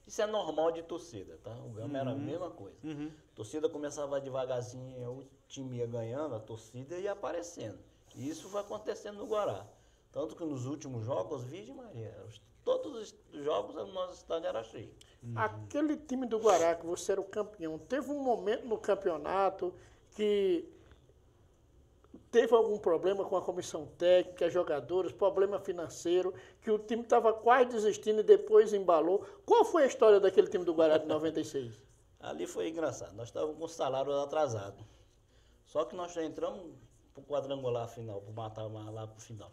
isso é normal de torcida, tá? O Gama era a mesma coisa. A torcida começava devagarzinho, o time ia ganhando, a torcida ia aparecendo. E isso foi acontecendo no Guará. Tanto que nos últimos jogos, Virgem Maria, todos os jogos o nosso estádio era cheio. Aquele time do Guará, que você era o campeão, teve um momento no campeonato que teve algum problema com a comissão técnica, jogadores, problema financeiro, que o time estava quase desistindo e depois embalou. Qual foi a história daquele time do Guará de 96? Ali foi engraçado. Nós estávamos com o salário atrasado. Só que nós já entramos para o quadrangular final, para matar lá para o final.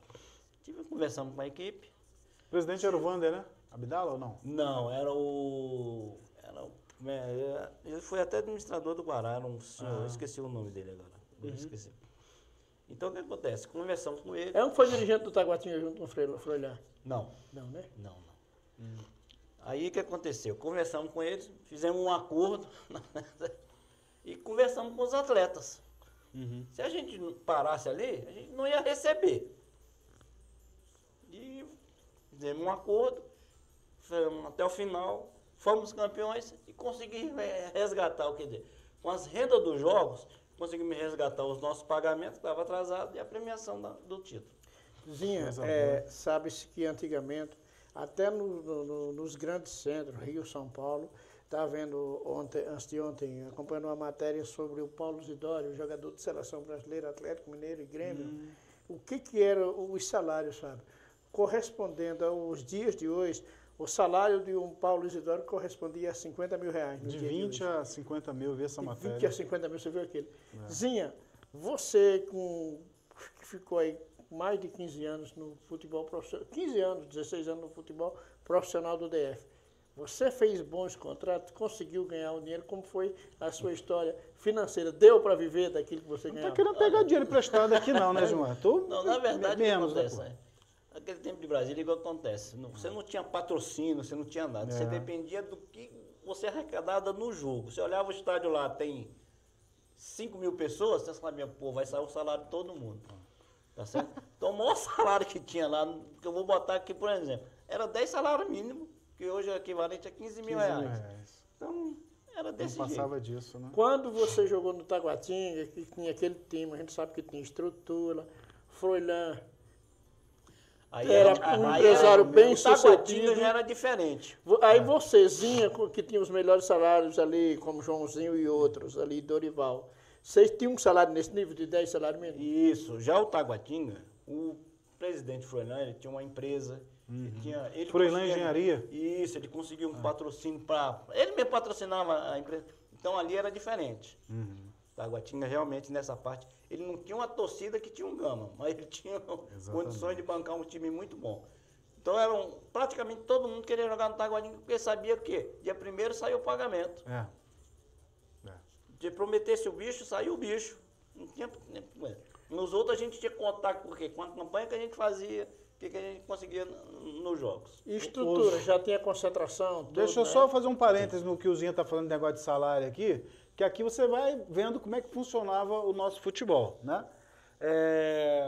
Conversamos com a equipe. O presidente era o Vander, né? Abdala ou não? Não, era ele foi até administrador do Guará, era um senhor, eu esqueci o nome dele agora. Esqueci. Então o que acontece? Conversamos com ele. É um que foi dirigente do Taguatinga junto com o Froilán? Não. Não, né? Não. Aí o que aconteceu? Conversamos com eles, fizemos um acordo e conversamos com os atletas. Se a gente parasse ali, a gente não ia receber. E fizemos um acordo, até o final, fomos campeões e conseguimos resgatar, quer dizer, com as rendas dos jogos, conseguimos resgatar os nossos pagamentos, que estavam atrasados, e a premiação do título. Zinha, sabe-se que antigamente, até nos grandes centros, Rio, São Paulo, estava vendo antes de ontem, acompanhando uma matéria sobre o Paulo Zidório, jogador de seleção brasileira, Atlético Mineiro e Grêmio. O que eram os salários, sabe? Correspondendo aos dias de hoje, o salário de um Paulo Isidoro correspondia a 50 mil reais. De 20 a 50 mil, vi essa matéria. 20 a 50 mil, você viu aquele. Zinha, você que ficou aí mais de 15 anos no futebol profissional, 15 anos, 16 anos no futebol profissional do DF, você fez bons contratos, conseguiu ganhar o dinheiro, como foi a sua história financeira? Deu para viver daquilo que você ganhava? Não está querendo pegar dinheiro emprestado aqui não, né, João? Não, na verdade, o que acontece, né? Naquele tempo de Brasília, o que acontece? Você não tinha patrocínio, você não tinha nada. Você dependia do que você arrecadava no jogo. Você olhava o estádio lá, tem 5 mil pessoas, você sabia, pô, vai sair o salário de todo mundo. Tá certo? Então, o maior salário que tinha lá, que eu vou botar aqui, por exemplo, era 10 salários mínimos, que hoje é equivalente a 15 mil reais. Então, era desse jeito. Não passava disso, né? Quando você jogou no Taguatinga, que tinha aquele time, a gente sabe que tinha estrutura, Froilán. Aí Era um empresário bem sucedido. sucedido. Já era diferente. Aí vocêzinha, que tinha os melhores salários ali, como Joãozinho e outros ali, Dorival, vocês tinham um salário nesse nível de 10 salários mínimos? Isso. Já o Taguatinga, o presidente Froilán, ele tinha uma empresa. Ele Froilán Engenharia? Isso, ele conseguiu um patrocínio para... Ele mesmo patrocinava a empresa. Então ali era diferente. Taguatinga realmente nessa parte, ele não tinha uma torcida que tinha um Gama, mas ele tinha condições de bancar um time muito bom. Então praticamente todo mundo queria jogar no Taguatinga porque sabia que dia 1º saiu o pagamento. De prometesse o bicho, saiu o bicho. Não tinha, nos outros a gente tinha contato, porque com a campanha que a gente fazia, o que a gente conseguia nos jogos. E estrutura, já tinha concentração? Tudo, Deixa eu só fazer um parênteses no que o Zinha está falando de negócio de salário aqui, que aqui você vai vendo como é que funcionava o nosso futebol, né?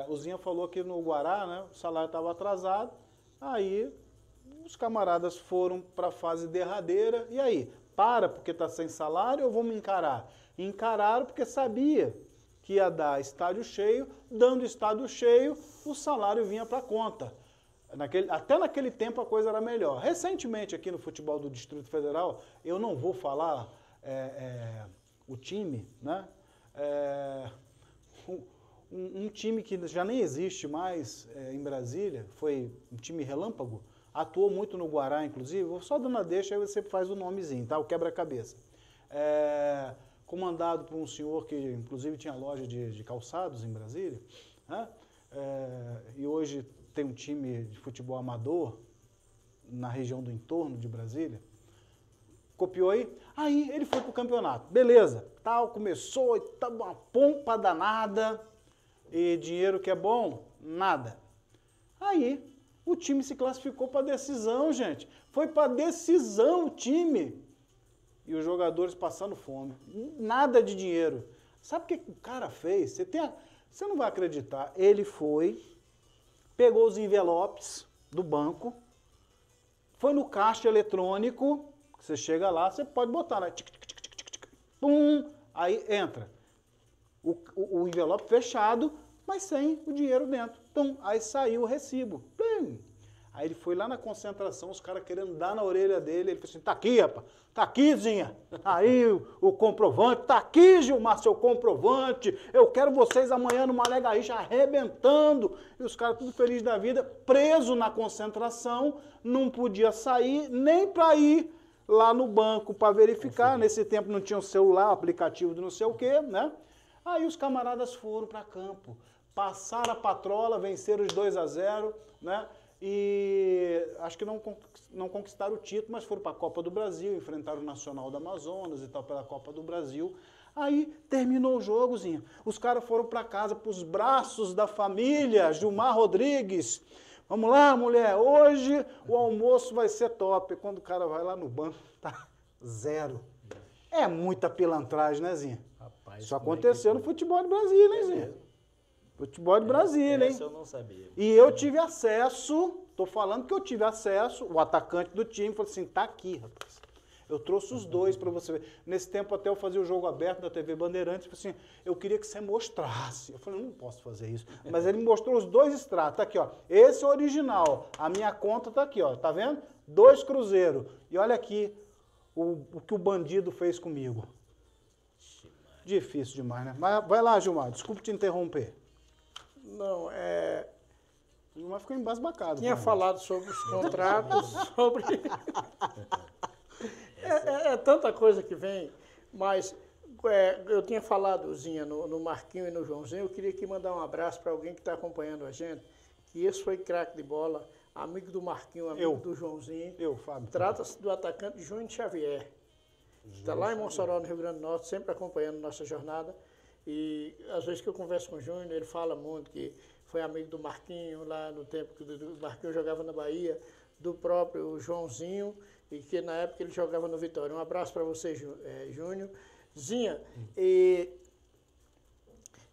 O Zinha falou que no Guará, né, o salário estava atrasado, aí os camaradas foram para a fase derradeira, e aí? Para porque está sem salário ou vamos encarar? Encararam porque sabia que ia dar estádio cheio, dando estádio cheio, o salário vinha para a conta. Até naquele tempo a coisa era melhor. Recentemente aqui no futebol do Distrito Federal, eu não vou falar o time, né? Um time que já nem existe mais em Brasília, foi um time relâmpago, atuou muito no Guará, inclusive, vou só dando a deixa, aí você faz o nomezinho, tá? O quebra-cabeça. Comandado por um senhor que, inclusive, tinha loja de calçados em Brasília, né? E hoje tem um time de futebol amador na região do entorno de Brasília. Copiou aí ele foi pro campeonato, beleza, tal, começou, tava uma pompa danada, e dinheiro que é bom, nada. Aí o time se classificou para decisão, gente, foi para decisão o time, e os jogadores passando fome, nada de dinheiro. Sabe o que o cara fez? Você não vai acreditar, ele foi, pegou os envelopes do banco, foi no caixa eletrônico. Você chega lá, você pode botar, né? Pum, aí entra. O envelope fechado, mas sem o dinheiro dentro. Então, aí saiu o recibo. Pum. Aí ele foi lá na concentração, os caras querendo dar na orelha dele. Ele falou assim, tá aqui, rapaz. Tá aqui, Zinha. Aí o comprovante. Tá aqui, Gilmar, seu comprovante. Eu quero vocês amanhã no Mané Garrincha arrebentando. E os caras tudo felizes da vida, preso na concentração, não podia sair nem para ir lá no banco para verificar. Nesse tempo não tinha um celular, aplicativo de não sei o quê, né? Aí os camaradas foram para campo, passaram a patrola, venceram os 2-0, né? E acho que não conquistaram o título, mas foram para a Copa do Brasil, enfrentaram o Nacional do Amazonas e tal, pela Copa do Brasil. Aí terminou o jogozinho. Os caras foram para casa, para os braços da família, Gilmar Rodrigues. Vamos lá, mulher, hoje o almoço vai ser top. Quando o cara vai lá no banco, tá 0. É muita pilantragem, né, Zinha? Rapaz, isso aconteceu no futebol de Brasília, hein, Zinha? Futebol de Brasília, hein? Isso eu não sabia. E eu tive acesso, tô falando que eu tive acesso, o atacante do time falou assim, tá aqui, rapaz. Eu trouxe os dois para você ver. Nesse tempo até eu fazia o jogo aberto da TV Bandeirantes, falei assim, eu queria que você mostrasse. Eu falei, não posso fazer isso. Mas ele mostrou os 2 extratos, tá aqui, ó. Esse é o original, a minha conta tá aqui, ó, tá vendo? 2 cruzeiros. E olha aqui o que o bandido fez comigo. Difícil demais, né? Mas vai lá, Gilmar, desculpe te interromper. Não, O Gilmar ficou embasbacado. Tinha falado sobre os contratos, sobre... É tanta coisa que vem, mas eu tinha falado, Zinha, no Marquinho e no Joãozinho, eu queria aqui mandar um abraço para alguém que está acompanhando a gente, que esse foi craque de bola, amigo do Marquinho, amigo do Joãozinho. Fábio. Trata-se do atacante Júnior Xavier. Está lá em Mossoró, no Rio Grande do Norte, sempre acompanhando nossa jornada. E às vezes que eu converso com o Júnior, ele fala muito que foi amigo do Marquinho, lá no tempo que o Marquinho jogava na Bahia, do próprio Joãozinho, e que na época ele jogava no Vitória. Um abraço para você, Júnior. Zinha,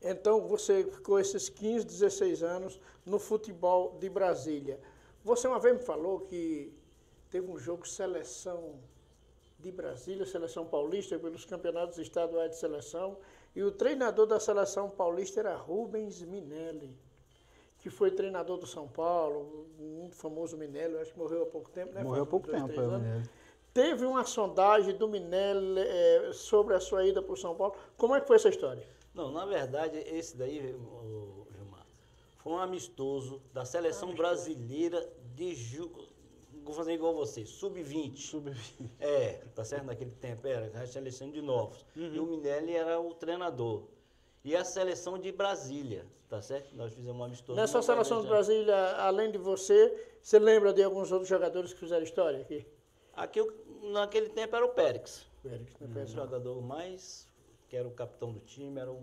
então você ficou esses 15, 16 anos no futebol de Brasília. Você uma vez me falou que teve um jogo seleção de Brasília, seleção paulista, pelos campeonatos estaduais de seleção, e o treinador da seleção paulista era Rubens Minelli. que foi treinador do São Paulo, muito famoso Minelli, acho que morreu há pouco tempo, né? Morreu há pouco tempo, três anos. Minelli. Teve uma sondagem do Minelli sobre a sua ida para o São Paulo. Como é que foi essa história? Não, na verdade, esse daí, Gilmar, foi um amistoso da seleção brasileira vou fazer igual você, sub-20. Sub-20. Tá certo? Naquele tempo era a seleção de novos. E o Minelli era o treinador. E a seleção de Brasília, tá certo? Nós fizemos um amistoso. Nessa seleção de Brasília, além de você lembra de alguns outros jogadores que fizeram história aqui? Aqui, naquele tempo, era o Périx. O jogador mais, que era o capitão do time, era o...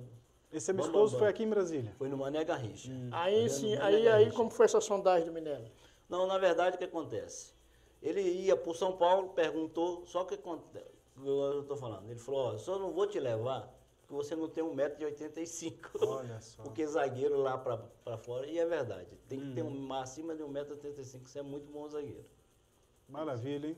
Esse amistoso foi aqui em Brasília? Foi no Mané Garrincha. Aí sim, aí como foi essa sondagem do Minelli? Não, na verdade, o que acontece? Ele ia para o São Paulo, perguntou, só o que acontece, eu estou falando, ele falou, ó, só não vou te levar, porque você não tem 1,85 m. Olha só. Porque zagueiro lá para fora, e é verdade, tem que ter acima de 1,85 m, você é muito bom zagueiro. Maravilha, hein?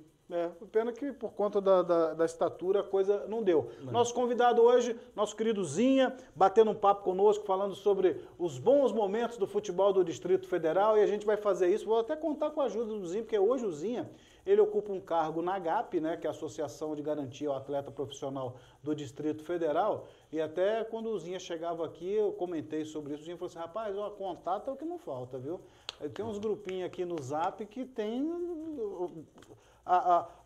Pena que por conta da estatura a coisa não deu. Nosso convidado hoje, nosso querido Zinha, batendo um papo conosco, falando sobre os bons momentos do futebol do Distrito Federal, e a gente vai fazer isso, vou até contar com a ajuda do Zinha, porque hoje o Zinha, ele ocupa um cargo na AGAP, né, que é a Associação de Garantia ao Atleta Profissional do Distrito Federal, e até quando o Zinha chegava aqui, eu comentei sobre isso, o Zinha falou assim, rapaz, ó, contato é o que não falta, viu? Tem uns grupinhos aqui no Zap que tem...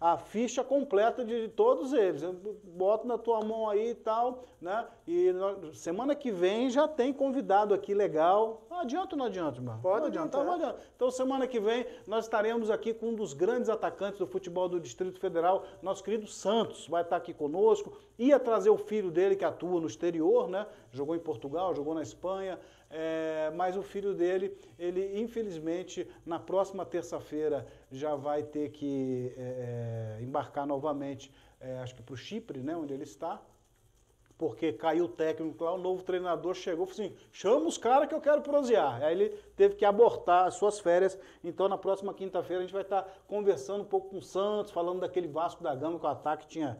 A ficha completa de todos eles. Eu boto na tua mão aí e tal, né? E semana que vem já tem convidado aqui legal. Adianta ou não adianta, irmão? Pode adiantar. Não adianta. Então, semana que vem, nós estaremos aqui com um dos grandes atacantes do futebol do Distrito Federal, nosso querido Santos, vai estar aqui conosco. Ia trazer o filho dele, que atua no exterior, né? Jogou em Portugal, jogou na Espanha. Mas o filho dele, ele infelizmente, na próxima terça-feira já vai ter que embarcar novamente, acho que para o Chipre, né, onde ele está, porque caiu o técnico lá, o novo treinador chegou e falou assim, chama os caras que eu quero prosear. Aí ele teve que abortar as suas férias, então na próxima quinta-feira a gente vai estar conversando um pouco com o Santos, falando daquele Vasco da Gama, que o ataque tinha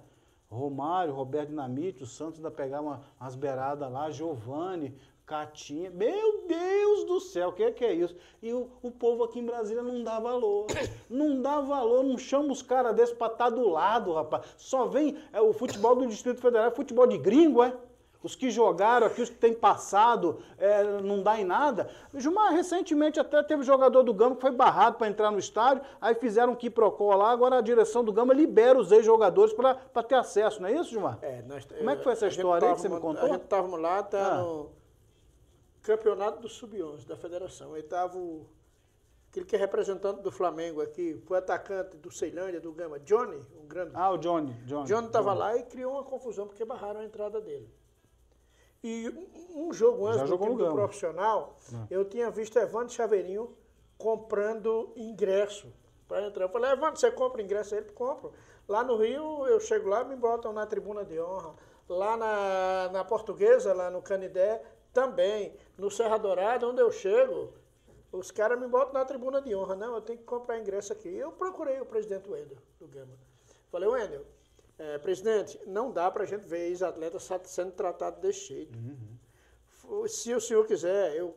Romário, Roberto Dinamite, o Santos ainda pegava umas beiradas lá, Giovani, Catinha, meu Deus do céu, o que é isso? E o povo aqui em Brasília não dá valor, não chama os caras desses pra estar do lado, rapaz. Só vem o futebol do Distrito Federal, é futebol de gringo, é? Os que jogaram aqui, os que têm passado, não dá em nada. Gilmar, recentemente até teve jogador do Gama que foi barrado para entrar no estádio, aí fizeram um quiprocó lá, agora a direção do Gama libera os ex-jogadores para ter acesso, não é isso, Gilmar? Como é que foi essa história aí que você me contou? A gente estávamos lá, no Campeonato do Sub-11 da Federação. Aí estava aquele que é representante do Flamengo aqui, foi atacante do Ceilândia, do Gama, Johnny, um grande. O Johnny. Johnny estava lá e criou uma confusão porque barraram a entrada dele. E um jogo antes do time do profissional, eu tinha visto Evandro Chaveirinho comprando ingresso para entrar. Eu falei, Evandro, você compra ingresso? Ele compra. Lá no Rio, eu chego lá, me botam na tribuna de honra. Lá na Portuguesa, lá no Canidé, também. No Serra Dourada, onde eu chego, os caras me botam na tribuna de honra. Não, eu tenho que comprar ingresso aqui. Eu procurei o presidente Wendel, do Gama. Falei, Wendel, presidente, não dá para a gente ver ex-atleta sendo tratado desse jeito. Se o senhor quiser, eu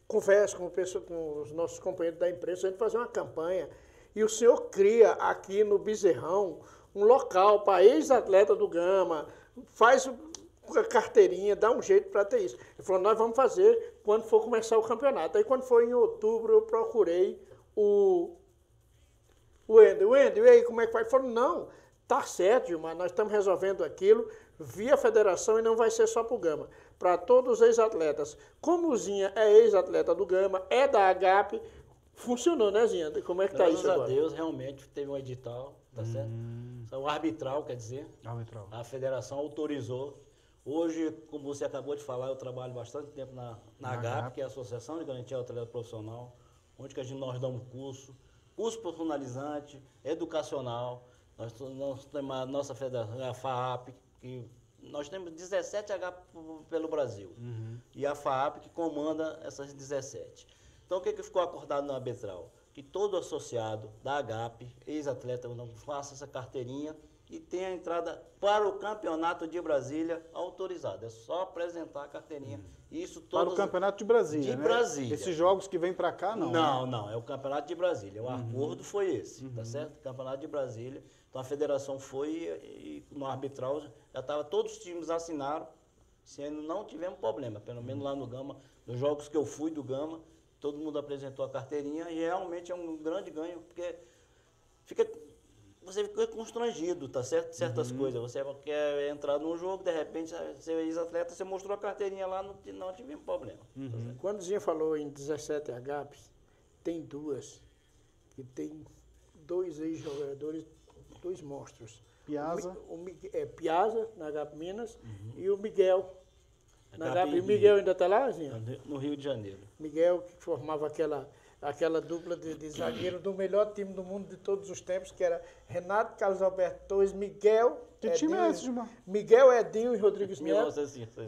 converso com os nossos companheiros da imprensa, a gente fazer uma campanha. E o senhor cria aqui no Bezerrão um local para ex-atleta do Gama, faz a carteirinha, dá um jeito para ter isso. Ele falou, nós vamos fazer quando for começar o campeonato. Aí quando foi em outubro, eu procurei o Wendel, e aí como é que vai? Ele falou, não, tá certo, Gilmar, nós estamos resolvendo aquilo via federação e não vai ser só para o Gama. Para todos os ex-atletas. Como o Zinha é ex-atleta do Gama, é da AGAP, funcionou, né, Zinha? Como é que está isso agora? Graças a Deus, realmente teve um edital, tá certo? O arbitral, quer dizer, a federação autorizou. Hoje, como você acabou de falar, eu trabalho bastante tempo na AGAP, que é a Associação de Garantia ao Atleta Profissional, onde que nós damos curso personalizante, educacional. Nós temos a nossa federação, a FAAP, que nós temos 17 AGAP pelo Brasil. E a FAAP que comanda essas 17. Então, o que ficou acordado no arbitral? Que todo associado da AGAP, ex-atleta, não faça essa carteirinha e tem a entrada para o Campeonato de Brasília autorizada. É só apresentar a carteirinha. Isso Para o Campeonato de Brasília, de né? Brasília. Esses jogos que vêm para cá, não. Não, né? não, é o Campeonato de Brasília. O acordo foi esse, tá certo? Campeonato de Brasília. Então a federação foi e no arbitral já estava, todos os times assinaram, sendo não tivemos problema, pelo menos lá no Gama, nos jogos que eu fui do Gama, todo mundo apresentou a carteirinha e realmente é um grande ganho, porque você fica constrangido, tá certo? Certas coisas. Você quer entrar num jogo, de repente, você é ex-atleta, você mostrou a carteirinha lá, não tivemos problema. Tá certo? Quando o Zinha falou em 17 HPs, tem duas, que tem 2 ex-jogadores, 2 monstros. Piazza. Piazza, na HP Minas, e o Miguel. Na HP HP, Miguel ainda está lá, Zinha? No Rio de Janeiro. Miguel, que formava aquela dupla de zagueiro do melhor time do mundo de todos os tempos, que era Renato, Carlos Alberto Torres, Miguel... Que time é esse, Gilmar? Miguel, Edinho e Rodrigues Neto.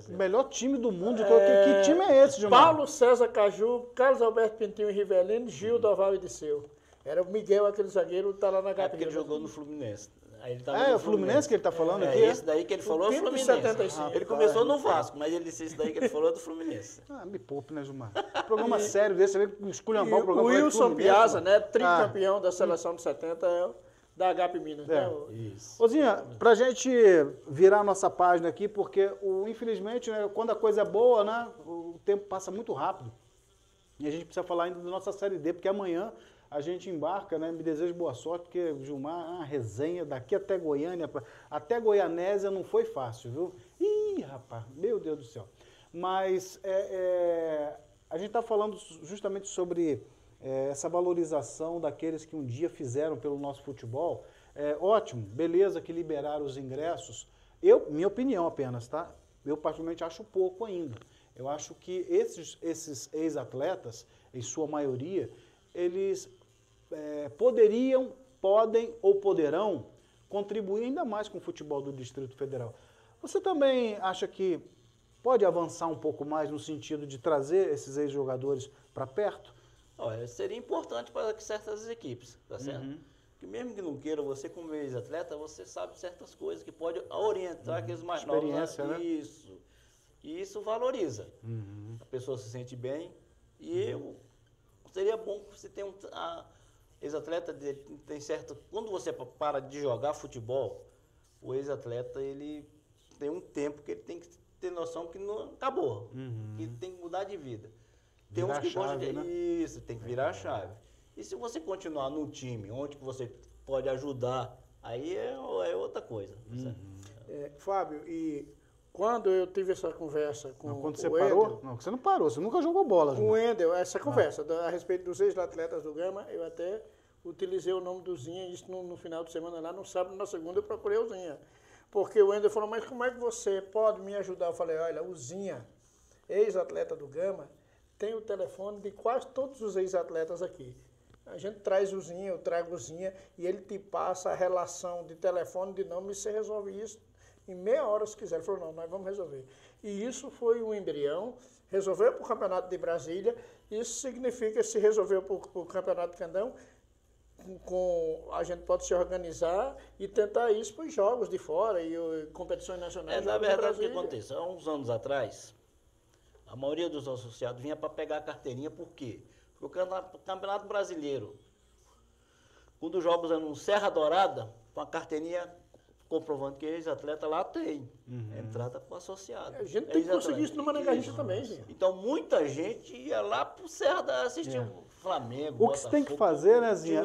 O melhor time do mundo. Que time é esse, Gilmar? Paulo César Caju, Carlos Alberto Pintinho e Rivelino, Gil, Doval e Disseu. Era o Miguel, aquele zagueiro, tá lá na É porque ele jogou no Fluminense. Aí ele tava É no o Fluminense que ele tá falando aqui? Esse daí que ele falou é o time de Fluminense. 75. Ele começou no Vasco, mas ele disse esse daí que ele falou é do Fluminense. Ah, me poupe, né, Gilmar? Programa sério desse, você vem esculhambar o E programa. o do Wilson Fluminense, Piazza, mano. né, tricampeão da seleção de 70, é o da HP Minas. É. Né? Isso. Ô, Zinha, pra gente virar a nossa página aqui, porque infelizmente, né, quando a coisa é boa, né, o tempo passa muito rápido. E a gente precisa falar ainda da nossa Série D, porque amanhã a gente embarca, né? Me desejo boa sorte, porque Gilmar, uma resenha daqui até Goiânia, até Goianésia não foi fácil, viu? Ih, rapaz, meu Deus do céu. Mas a gente está falando justamente sobre essa valorização daqueles que um dia fizeram pelo nosso futebol. Ótimo, beleza que liberaram os ingressos. Minha opinião apenas, tá? Eu particularmente acho pouco ainda. Eu acho que esses ex-atletas, em sua maioria, eles podem ou poderão contribuir ainda mais com o futebol do Distrito Federal. Você também acha que pode avançar um pouco mais no sentido de trazer esses ex-jogadores para perto? Olha, seria importante para certas equipes, tá certo? Que mesmo que não queira, você como ex-atleta, você sabe certas coisas que pode orientar aqueles mais novos. Experiência, né? Isso. E isso valoriza. A pessoa se sente bem. E seria bom que você tenha ex-atleta tem certo. Quando você para de jogar futebol, o ex-atleta ele tem um tempo que ele tem que ter noção que não acabou, que ele tem que mudar de vida. Tem uns que gostam de isso, tem que virar a chave. E se você continuar no time, onde que você pode ajudar, aí é outra coisa. Fábio, e quando eu tive essa conversa com Quando o você parou? Wendel, Não, você não parou, você nunca jogou bola. com o Wendel, essa conversa a respeito dos ex-atletas do Gama, eu até utilizei o nome do Zinha, isso no final de semana lá, no sábado, na segunda eu procurei o Zinha. Porque o Wendel falou, mas como é que você pode me ajudar? Eu falei, olha, o Zinha, ex-atleta do Gama, tem o telefone de quase todos os ex-atletas aqui. A gente traz o Zinha, eu trago o Zinha, e ele te passa a relação de telefone, de nome, e você resolve isso em meia hora se quiser. Ele falou, não, nós vamos resolver. E isso foi um embrião, resolveu para o Campeonato de Brasília, isso significa, se resolveu para o Campeonato de Candão, a gente pode se organizar e tentar isso para os jogos de fora e competições nacionais. Na verdade, o que acontece? Há uns anos atrás, a maioria dos associados vinha para pegar a carteirinha, por quê? Porque o Campeonato Brasileiro, quando os jogos eram no Serra Dourada, com a carteirinha comprovando que ex-atleta lá tem entrada para o associado. A gente tem que conseguir isso no Marangarrincha também, gente. Então, muita gente ia lá para o Serra assistir o Flamengo, O que você tem que fazer, né, Zinha?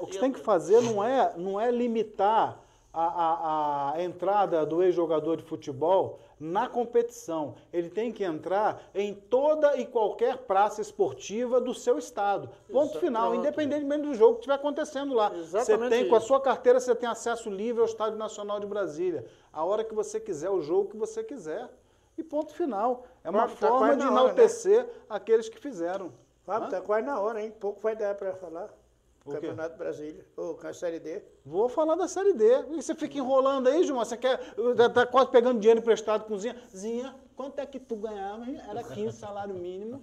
O que você tem que fazer não é limitar a entrada do ex-jogador de futebol na competição. Ele tem que entrar em toda e qualquer praça esportiva do seu estado. Ponto final, independentemente do jogo que estiver acontecendo lá. Você tem, com a sua carteira, você tem acesso livre ao Estádio Nacional de Brasília. A hora que você quiser, o jogo que você quiser. E ponto final. É uma forma de enaltecer aqueles que fizeram. Fábio, está quase na hora, hein? Pouco vai dar para falar. Campeonato Brasília, ou com a Série D. Vou falar da Série D. E você fica enrolando aí, Gilmar? Você quer. Tá quase pegando dinheiro emprestado com o Zinha. Zinha, quanto é que tu ganhava? Era 15 salário mínimo.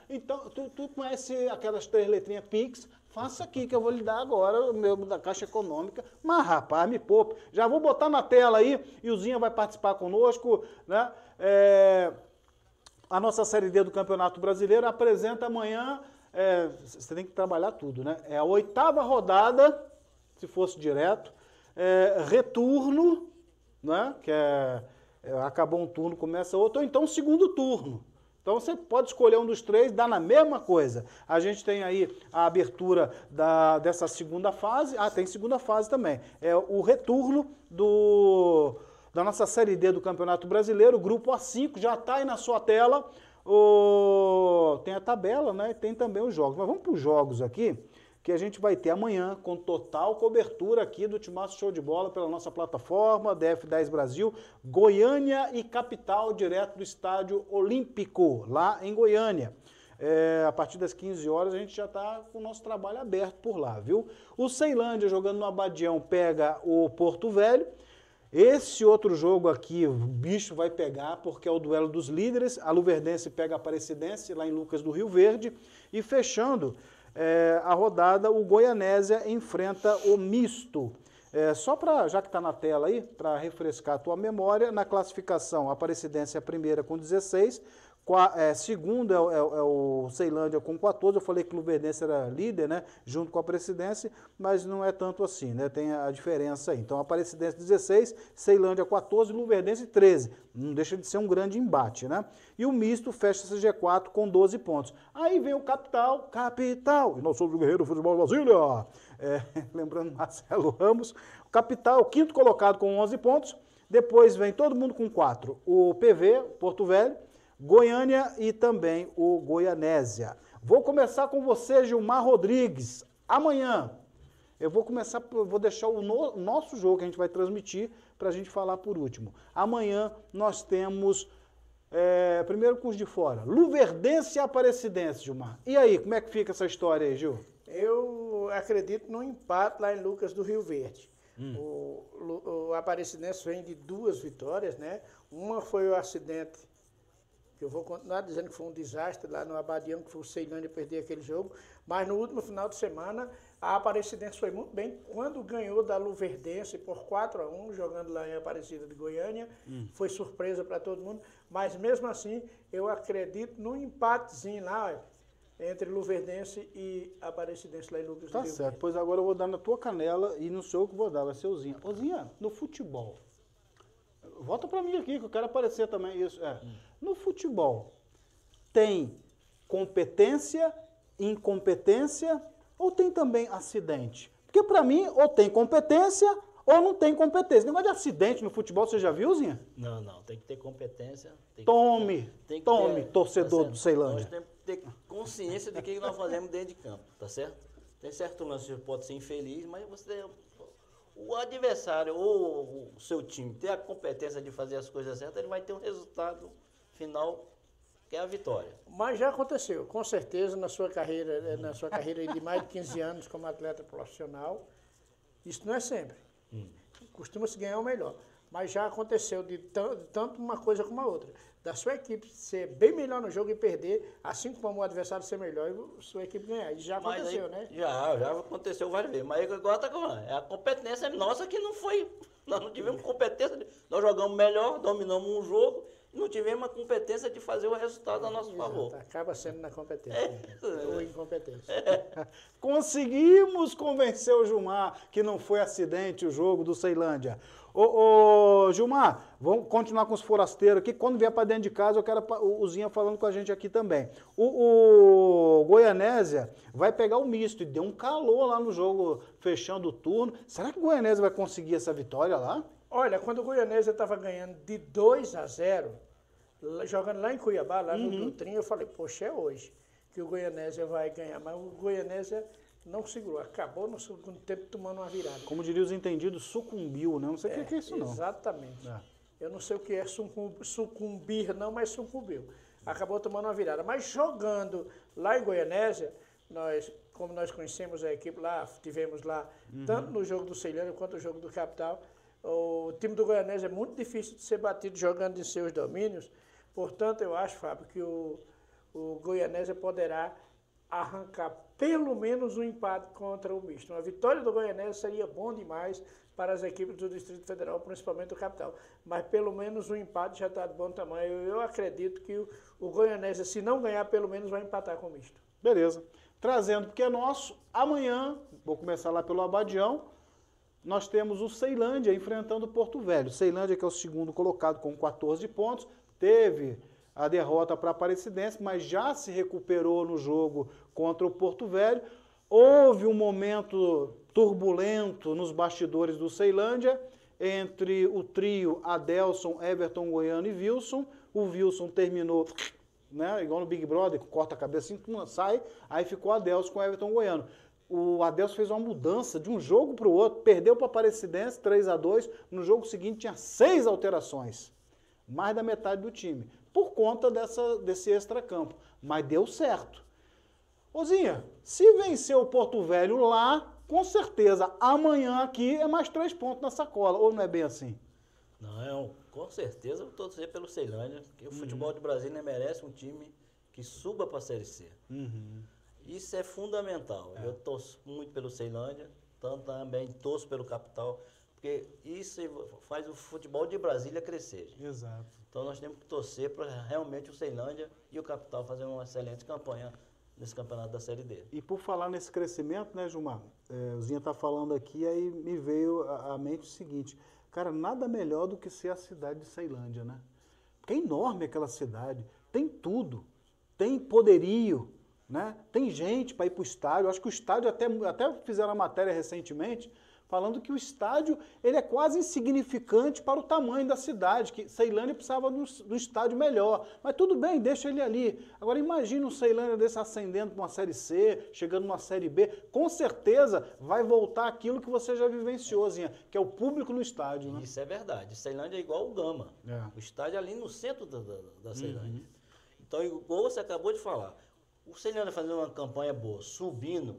Então, tu conhece aquelas 3 letrinhas Pix? Faça aqui que eu vou lhe dar agora o meu da Caixa Econômica. Mas, rapaz, me poupe. Já vou botar na tela aí e o Zinha vai participar conosco, né? A nossa Série D do Campeonato Brasileiro apresenta amanhã, você tem que trabalhar tudo, né? É a 8ª rodada, se fosse direto, retorno, né? Que acabou um turno, começa outro, ou então segundo turno. Então você pode escolher um dos três, dá na mesma coisa. A gente tem aí a abertura dessa segunda fase. Tem segunda fase também. É o retorno da nossa Série D do Campeonato Brasileiro, grupo A5, já está aí na sua tela. Tem a tabela, né? E tem também os jogos. Mas vamos para os jogos aqui, que a gente vai ter amanhã com total cobertura aqui do Timaço Show de Bola pela nossa plataforma, DF10 Brasil, Goiânia e Capital, direto do Estádio Olímpico, lá em Goiânia. A partir das 15 horas a gente já está com o nosso trabalho aberto por lá, viu? O Ceilândia, jogando no Abadião, pega o Porto Velho. Esse outro jogo aqui, o bicho vai pegar, porque é o duelo dos líderes. A Luverdense pega a Aparecidense, lá em Lucas do Rio Verde. E fechando a rodada, o Goianésia enfrenta o Misto. Só para, já que está na tela aí, para refrescar a tua memória, na classificação, a Aparecidense é a primeira com 16, segundo é o Ceilândia com 14, eu falei que o Luverdense era líder, né, junto com a Aparecidense, mas não é tanto assim, né, tem a diferença aí. Então, a Aparecidense 16, Ceilândia 14, Luverdense 13, não deixa de ser um grande embate, né? E o Misto fecha esse G4 com 12 pontos. Aí vem o Capital, e nós somos o Guerreiro Futebol Brasília, lembrando Marcelo Ramos, o Capital, o quinto colocado com 11 pontos, depois vem todo mundo com 4, o PV, Porto Velho, Goiânia e também o Goianésia. Vou começar com você, Gilmar Rodrigues. Amanhã eu vou deixar o nosso jogo que a gente vai transmitir para a gente falar por último. Amanhã nós temos, primeiro com os de fora, Luverdense e Aparecidense, Gilmar. E aí, como é que fica essa história aí, Gil? Eu acredito no empate lá em Lucas do Rio Verde. O Aparecidense vem de 2 vitórias, né? Uma foi o acidente, que eu vou continuar dizendo que foi um desastre lá no Abadião, que foi o Ceilândia perder aquele jogo, mas no último final de semana a Aparecidense foi muito bem, quando ganhou da Luverdense por 4-1, jogando lá em Aparecida de Goiânia, foi surpresa para todo mundo, mas mesmo assim eu acredito no empatezinho lá, entre Luverdense e Aparecidense lá em Lucas do Rio Tá certo, Verde. pois agora eu vou dar na tua canela e no seu que vou dar, vai ser o Zinha. Ô Zinha, no futebol, volta para mim aqui que eu quero aparecer também, isso, no futebol, tem competência, incompetência ou tem também acidente? Porque para mim, ou tem competência ou não tem competência. Negócio de acidente no futebol, você já viu, Zinha? Não, tem que ter competência. Tome, torcedor tá do Ceilândia. Nós temos que ter consciência do que nós fazemos dentro de campo, tá certo? Tem certo lance que pode ser infeliz, mas o adversário ou o seu time ter a competência de fazer as coisas certas, ele vai ter um resultado final, que é a vitória. Mas já aconteceu, com certeza, na sua carreira de mais de 15 anos como atleta profissional, isso não é sempre. Costuma-se ganhar o melhor. Mas já aconteceu de tanto uma coisa como a outra. Da sua equipe ser bem melhor no jogo e perder, assim como o adversário ser melhor e a sua equipe ganhar. Isso já aconteceu, aí, né? Já aconteceu várias vezes. Mas igual tá falando, a competência nossa que não foi. Nós não tivemos competência. Nós jogamos melhor, dominamos um jogo e não tivemos a competência de fazer o resultado a nosso favor. Acaba sendo na competência. Ou incompetência. Conseguimos convencer o Gilmar que não foi acidente o jogo do Ceilândia. Ô Gilmar, vamos continuar com os forasteiros aqui. Quando vier para dentro de casa, eu quero o Zinha falando com a gente aqui também. O Goianésia vai pegar o Misto e deu um calor lá no jogo, fechando o turno. Será que o Goianésia vai conseguir essa vitória lá? Olha, quando o Goianésia estava ganhando de 2-0, jogando lá em Cuiabá, lá no Dutrinho, eu falei, poxa, é hoje que o Goianésia vai ganhar. Mas o Goianésia não segurou, acabou no segundo tempo tomando uma virada. Como diriam os entendidos, sucumbiu, né? Não sei o que é isso, não. Exatamente. Eu não sei o que é sucumbir, não, mas sucumbiu. Acabou tomando uma virada. Mas jogando lá em Goianésia, como nós conhecemos a equipe lá, tivemos lá, tanto no jogo do Ceilândia quanto no jogo do Capital, o time do Goianésia é muito difícil de ser batido jogando em seus domínios. Portanto, eu acho, Fábio, que o Goianésia poderá arrancar pelo menos um empate contra o misto. Uma vitória do Goianésia seria bom demais para as equipes do Distrito Federal, principalmente do capital. Mas pelo menos um empate já está de bom tamanho. Eu acredito que o Goianésia, se não ganhar, pelo menos vai empatar com o misto. Beleza. Trazendo porque é nosso, amanhã, vou começar lá pelo Abadião, nós temos o Ceilândia enfrentando o Porto Velho. Ceilândia, que é o segundo colocado com 14 pontos, teve a derrota para a Aparecidense, mas já se recuperou no jogo contra o Porto Velho. Houve um momento turbulento nos bastidores do Ceilândia, entre o trio Adelson, Everton Goiano e Wilson. O Wilson terminou, né, igual no Big Brother, corta a cabeça, sai, aí ficou Adelson com Everton Goiano. O Adelson fez uma mudança de um jogo para o outro, perdeu para a Aparecidense 3-2, no jogo seguinte tinha 6 alterações, mais da metade do time, por conta desse extracampo, mas deu certo. Ozinha, se vencer o Porto Velho lá, com certeza, amanhã aqui é mais 3 pontos na sacola, ou não é bem assim? Não, com certeza eu vou torcer pelo Ceilândia, porque o futebol de Brasília merece um time que suba para a Série C. Isso é fundamental. Eu torço muito pelo Ceilândia, também torço pelo Capital, porque isso faz o futebol de Brasília crescer. Gente. Exato. Então nós temos que torcer para realmente o Ceilândia e o Capital fazer uma excelente campanha nesse campeonato da Série D. E por falar nesse crescimento, né, Gilmar? O Zinha está falando aqui, aí me veio à mente o seguinte, cara, nada melhor do que ser a cidade de Ceilândia, né? Porque é enorme aquela cidade, tem tudo, tem poderio, né? Tem gente para ir para o estádio, acho que o estádio, até fizeram a matéria recentemente, falando que o estádio ele é quase insignificante para o tamanho da cidade, que Ceilândia precisava de um estádio melhor. Mas tudo bem, deixa ele ali. Agora imagina um Ceilândia desse ascendendo para uma Série C, chegando numa Série B, com certeza vai voltar aquilo que você já vivenciou, Zinha, que é o público no estádio. Né? Isso é verdade. Ceilândia é igual o Gama. O estádio é ali no centro da Ceilândia. Então, igual você acabou de falar, o Ceilândia fazendo uma campanha boa, subindo,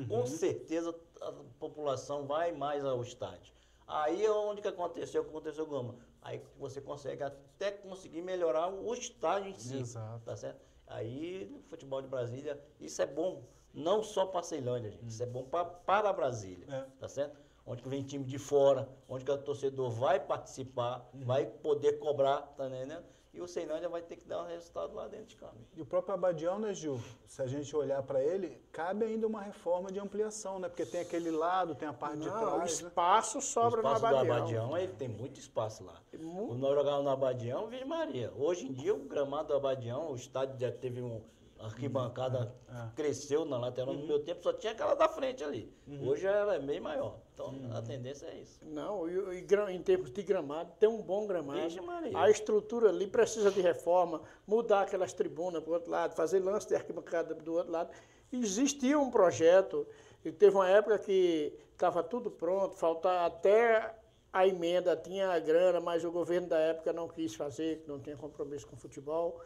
com certeza a população vai mais ao estádio. Aí é onde que aconteceu com o Gama. Aí você consegue até conseguir melhorar o estádio em si. Exato. Tá certo? Aí no futebol de Brasília, isso é bom não só para Ceilândia, gente. Isso é bom para Brasília. Tá certo? Onde que vem time de fora, onde que o torcedor vai participar, vai poder cobrar, tá entendendo? E o Ceilândia vai ter que dar um resultado lá dentro de campo. E o próprio Abadião, né, Gil? Se a gente olhar para ele, cabe ainda uma reforma de ampliação, né? Porque tem aquele lado, tem a parte de trás. O espaço sobra no Abadião. O espaço do Abadião, ele tem muito espaço lá. Quando nós jogávamos no Abadião, Virgem Maria. Hoje em dia, o gramado do Abadião, o estádio já teve uma arquibancada, cresceu na lateral. No meu tempo, só tinha aquela da frente ali. Hoje ela é bem maior. Então, a tendência é isso. Não, e em termos de gramado, tem um bom gramado. Virgem Maria. A estrutura ali precisa de reforma, mudar aquelas tribunas para o outro lado, fazer lance de arquibancada do outro lado. Existia um projeto, e teve uma época que estava tudo pronto, faltava até a emenda, tinha a grana, mas o governo da época não quis fazer, não tinha compromisso com o futebol.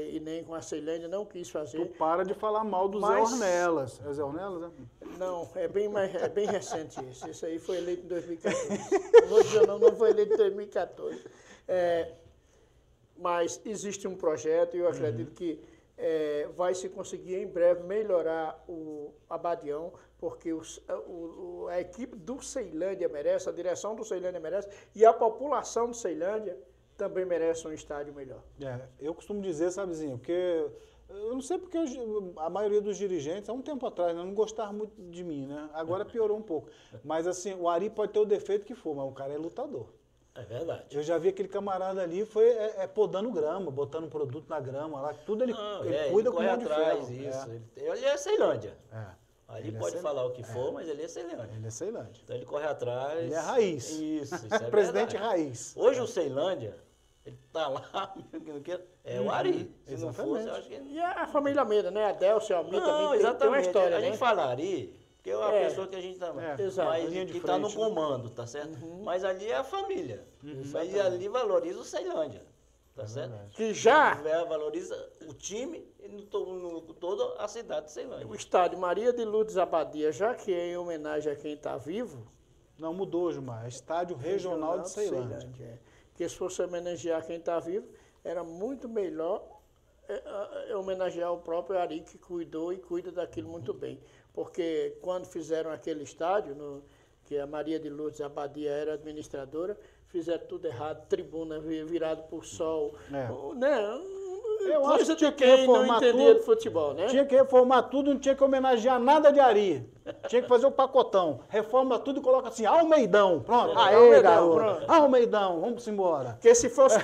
E nem com a Ceilândia, não quis fazer. Tu para de falar mal do Zé Ornelas. É Zé Ornelas, né? Não, é bem recente isso. Isso aí foi eleito em 2014. Não vou dizer não foi eleito em 2014. Mas existe um projeto e eu acredito que vai se conseguir em breve melhorar o Abadião, porque a equipe do Ceilândia merece, a direção do Ceilândia merece e a população do Ceilândia também merece um estádio melhor. Eu costumo dizer, sabezinho, porque eu não sei porque a maioria dos dirigentes, há um tempo atrás, não gostavam muito de mim, né? Agora piorou um pouco. Mas assim, o Ari pode ter o defeito que for, mas o cara é lutador. É verdade. Eu já vi aquele camarada ali, podando grama, botando produto na grama lá, tudo ele cuida com mão de ferro. Ele é Ceilândia. Ali pode falar o que for, mas ele é Ceilândia. Ele é Ceilândia. Então ele corre atrás. Ele é raiz. Isso é presidente verdade. raiz. Hoje o Ceilândia, ele tá lá, é o Ari. Se Exatamente. não fosse, eu acho que... E a família Almeida, né? A Delcio, a Almi também exatamente. tem uma história, A gente né? fala Ari, porque é uma pessoa que a gente tá... Exato. Mas que tá no comando, tá certo? Mas ali é a família. Mas ali valoriza o Ceilândia. Tá certo? Que já valoriza o time e toda a cidade de Ceilândia. o estádio Maria de Lourdes Abadia, já que é em homenagem a quem está vivo... Não, mudou, Gilmar. É Estádio Regional de Ceilândia. Que se fosse homenagear quem está vivo, era muito melhor homenagear o próprio Ari, que cuidou e cuida daquilo muito bem. Porque quando fizeram aquele estádio, que a Maria de Lourdes Abadia era administradora, fizeram tudo errado, tribuna virado por sol, né? Eu acho que tinha que quem não reformar entendia tudo, de futebol, né? Tinha que reformar tudo, não tinha que homenagear nada de Ari. Tinha que fazer o pacotão. Reforma tudo e coloca assim, Almeidão. Pronto. Aê, Almeidão, garoto. pronto. Almeidão, vamos embora. Porque se fosse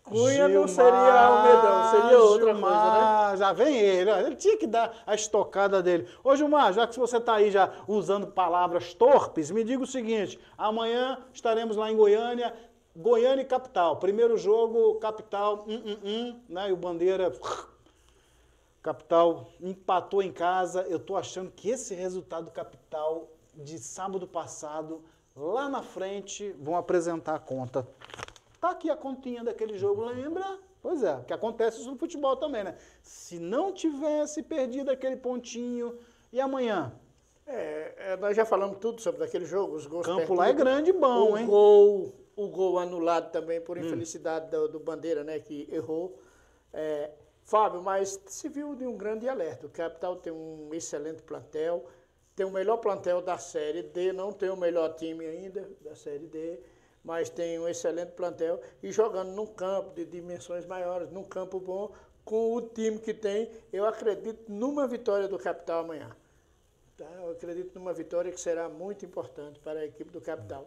Cunha não seria Almeidão, seria outra coisa, né? Já vem ele, ó, ele tinha que dar a estocada dele. Ô Gilmar, já que você está aí já usando palavras torpes, me diga o seguinte, amanhã estaremos lá em Goiânia, Goiânia e Capital, primeiro jogo, Capital, né, e o Bandeira, Capital empatou em casa, eu tô achando que esse resultado do Capital de sábado passado, lá na frente, vão apresentar a conta. Tá aqui a continha daquele jogo, lembra? Pois é, que acontece isso no futebol também, né? Se não tivesse perdido aquele pontinho, e amanhã? Nós já falamos tudo sobre aquele jogo, os gols O campo perdidos, lá é grande e bom, hein? O gol anulado também por infelicidade do Bandeira, né, que errou. Fábio, mas se viu de um grande alerta. O Capital tem um excelente plantel, tem o melhor plantel da Série D, não tem o melhor time ainda da Série D, mas tem um excelente plantel e jogando num campo de dimensões maiores, num campo bom, com o time que tem, eu acredito numa vitória do Capital amanhã. Tá? Eu acredito numa vitória que será muito importante para a equipe do Capital.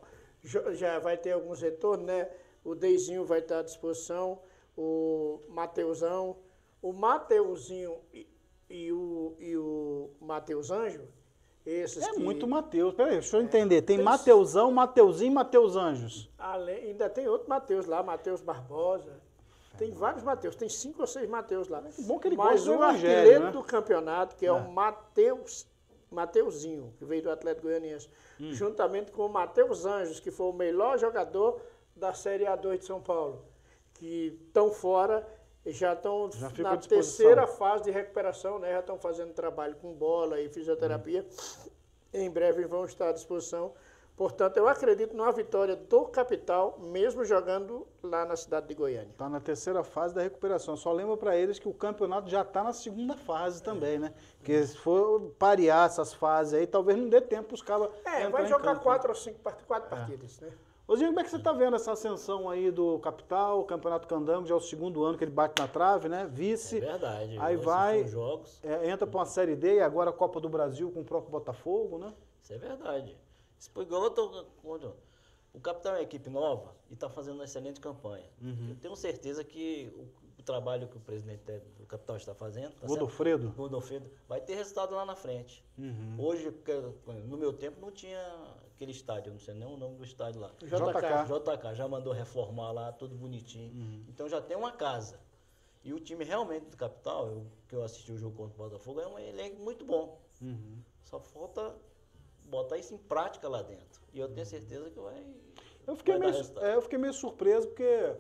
Já vai ter alguns retornos, né? O Deizinho vai estar à disposição, o Mateusão, o Mateuzinho e o Mateus Anjo, esses que... muito Mateus. Peraí, deixa eu entender. Tem Mateusão, Mateuzinho e Mateus Anjos. Ainda tem outro Mateus lá, Mateus Barbosa. Tem vários Mateus, tem 5 ou 6 Mateus lá. Que bom que ele Mas gosta do o evangelho, artilheiro né? do campeonato, que é o Mateuzinho, que veio do Atlético Goianiense, juntamente com o Mateus Anjos, que foi o melhor jogador da Série A2 de São Paulo, que estão fora, já estão na terceira fase de recuperação, né? Já estão fazendo trabalho com bola e fisioterapia. Em breve vão estar à disposição. Portanto, eu acredito numa vitória do Capital, mesmo jogando lá na cidade de Goiânia. Está na terceira fase da recuperação. Só lembro para eles que o campeonato já está na segunda fase também, né? Porque se for parear essas fases aí, talvez não dê tempo para os caras. Vai jogar 4 ou 5 partidas, né? Ô, como é que você está vendo essa ascensão aí do Capital, o Campeonato Candango, já é o segundo ano que ele bate na trave, né? Vice. É verdade. Aí vai, jogos. Entra para uma Série D e agora a Copa do Brasil com o próprio Botafogo, né? Isso é verdade. O Capital é uma equipe nova e está fazendo uma excelente campanha. Eu tenho certeza que o trabalho que o presidente do Capital está fazendo... Godofredo. Vai ter resultado lá na frente. Hoje, no meu tempo, não tinha aquele estádio, eu não sei nem o nome do estádio lá. JK, já mandou reformar lá, tudo bonitinho. Então já tem uma casa. E o time realmente do Capital, que eu assisti o jogo contra o Botafogo, é um elenco muito bom. Só falta botar isso em prática lá dentro. E eu tenho certeza que vai dar resultado. Eu fiquei meio surpreso porque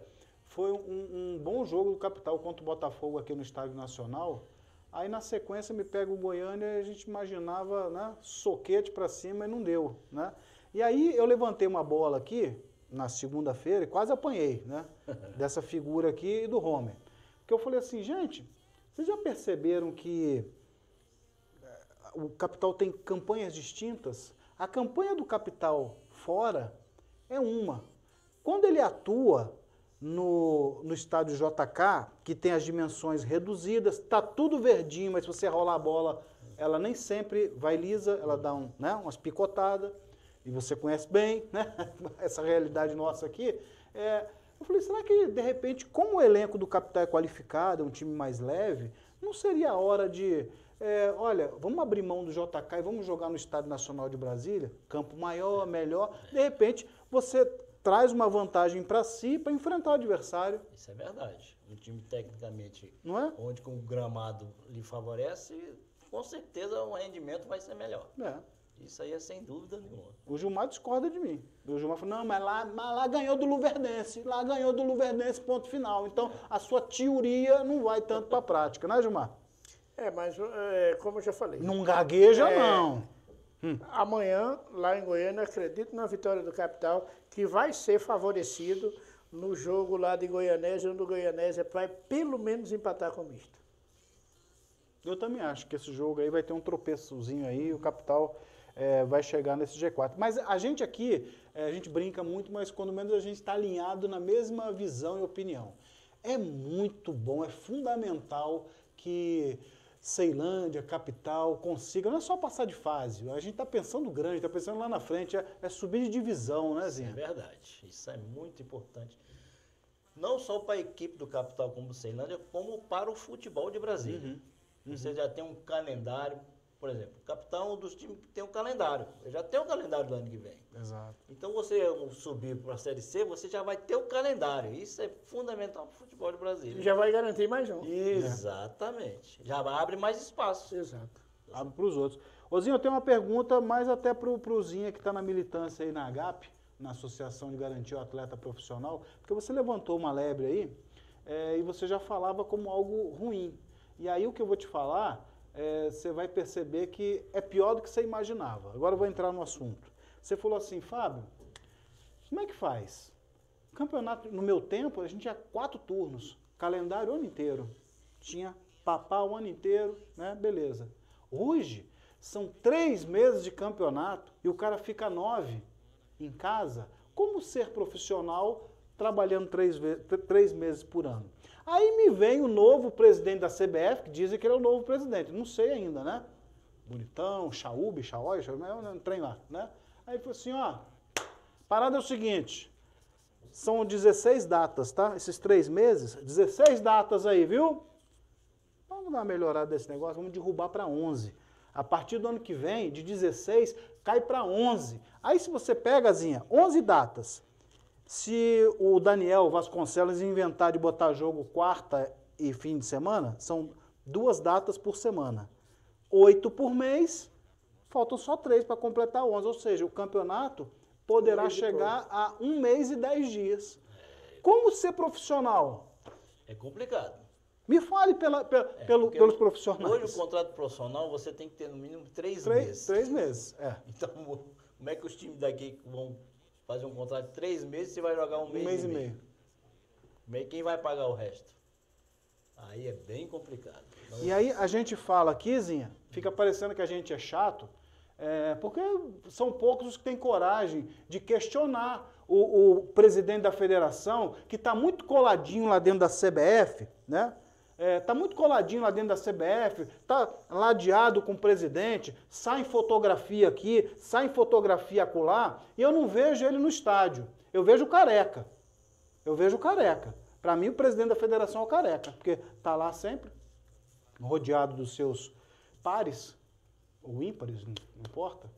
foi um bom jogo do Capital contra o Botafogo aqui no Estádio Nacional. Aí na sequência me pega o Goiânia e a gente imaginava, né, soquete para cima e não deu, né? E aí eu levantei uma bola aqui na segunda-feira e quase apanhei, né? Dessa figura aqui e do Homer. Porque eu falei assim, gente, vocês já perceberam que o Capital tem campanhas distintas? A campanha do Capital fora é uma. Quando ele atua no estádio JK, que tem as dimensões reduzidas, tá tudo verdinho, mas se você rolar a bola, ela nem sempre vai lisa, ela dá umas picotadas, e você conhece bem, né? Essa realidade nossa aqui. Eu falei, será que, de repente, como o elenco do Capital é qualificado, é um time mais leve, não seria a hora de... olha, vamos abrir mão do JK e vamos jogar no Estádio Nacional de Brasília, campo maior, melhor. De repente, você traz uma vantagem para si, para enfrentar o adversário. Isso é verdade. Um time tecnicamente, não é? onde com o gramado lhe favorece, com certeza o rendimento vai ser melhor. Isso aí é sem dúvida nenhuma. O Gilmar discorda de mim. O Gilmar falou, não, mas lá ganhou do Luverdense. Lá ganhou do Luverdense, ponto final. Então, a sua teoria não vai tanto para a prática, né, Gilmar? Mas como eu já falei... Não gagueja, não. Amanhã, lá em Goiânia, acredito na vitória do Capital, que vai ser favorecido no jogo lá de Goianésia, onde o Goianésia vai pelo menos empatar com o misto. Eu também acho que esse jogo aí vai ter um tropeçozinho aí, o Capital vai chegar nesse G4. Mas a gente aqui, a gente brinca muito, mas quando menos a gente está alinhado na mesma visão e opinião. É muito bom, é fundamental que Ceilândia, Capital, consiga, não é só passar de fase, a gente está pensando grande, está pensando lá na frente, é subir de divisão, né, Zinha? É verdade, isso é muito importante. Não só para a equipe do Capital como do Ceilândia, como para o futebol de Brasília. Você já tem um calendário, por exemplo, o Capital é um dos times que tem um calendário, já tem o calendário do ano que vem. Exato. Então você subir para a Série C, você já vai ter o calendário, isso é fundamental para o futebol de Brasília. Já vai garantir mais um. Exatamente, já abre mais espaço. Exato. Abre para os outros. Ô Zinho, eu tenho uma pergunta mais até para o Zinha que está na militância aí na AGAP, na Associação de Garantia ao Atleta Profissional, porque você levantou uma lebre aí e você já falava como algo ruim. E aí o que eu vou te falar, você vai perceber que é pior do que você imaginava. Agora eu vou entrar no assunto. Você falou assim, Fábio, como é que faz? Campeonato, no meu tempo, a gente tinha 4 turnos, calendário o ano inteiro. Tinha papá o ano inteiro, né? Beleza. Hoje, são 3 meses de campeonato e o cara fica 9 em casa. Como ser profissional trabalhando 3 meses por ano? Aí me vem o novo presidente da CBF, que dizem que ele é o novo presidente. Não sei ainda, né? Bonitão, Chaúbe, Chaói, não trem lá, né? Aí falou assim, ó, parada é o seguinte, são 16 datas, tá? Esses 3 meses, 16 datas aí, viu? Vamos dar uma melhorada desse negócio, vamos derrubar para 11. A partir do ano que vem, de 16, cai para 11. Aí se você pega, Zinha, 11 datas. Se o Daniel Vasconcelos inventar de botar jogo quarta e fim de semana, são 2 datas por semana. 8 por mês, faltam só 3 para completar 11. Ou seja, o campeonato poderá chegar a 1 mês e 10 dias. Como ser profissional? É complicado. Me fale pelos profissionais. Hoje o contrato profissional você tem que ter no mínimo 3 meses. 3 meses, Então, como é que os times daqui vão fazer um contrato de 3 meses, você vai jogar um mês e meio? Quem vai pagar o resto? Aí é bem complicado. E aí a gente fala aqui, Zinha, fica parecendo que a gente é chato, porque são poucos os que têm coragem de questionar o presidente da federação, que está muito coladinho lá dentro da CBF, né? Está muito coladinho lá dentro da CBF, está ladeado com o presidente, sai fotografia aqui, sai fotografia acolá, e eu não vejo ele no estádio. Eu vejo o Careca. Para mim, o presidente da federação é o Careca, porque está lá sempre, rodeado dos seus pares, ou ímpares, não importa.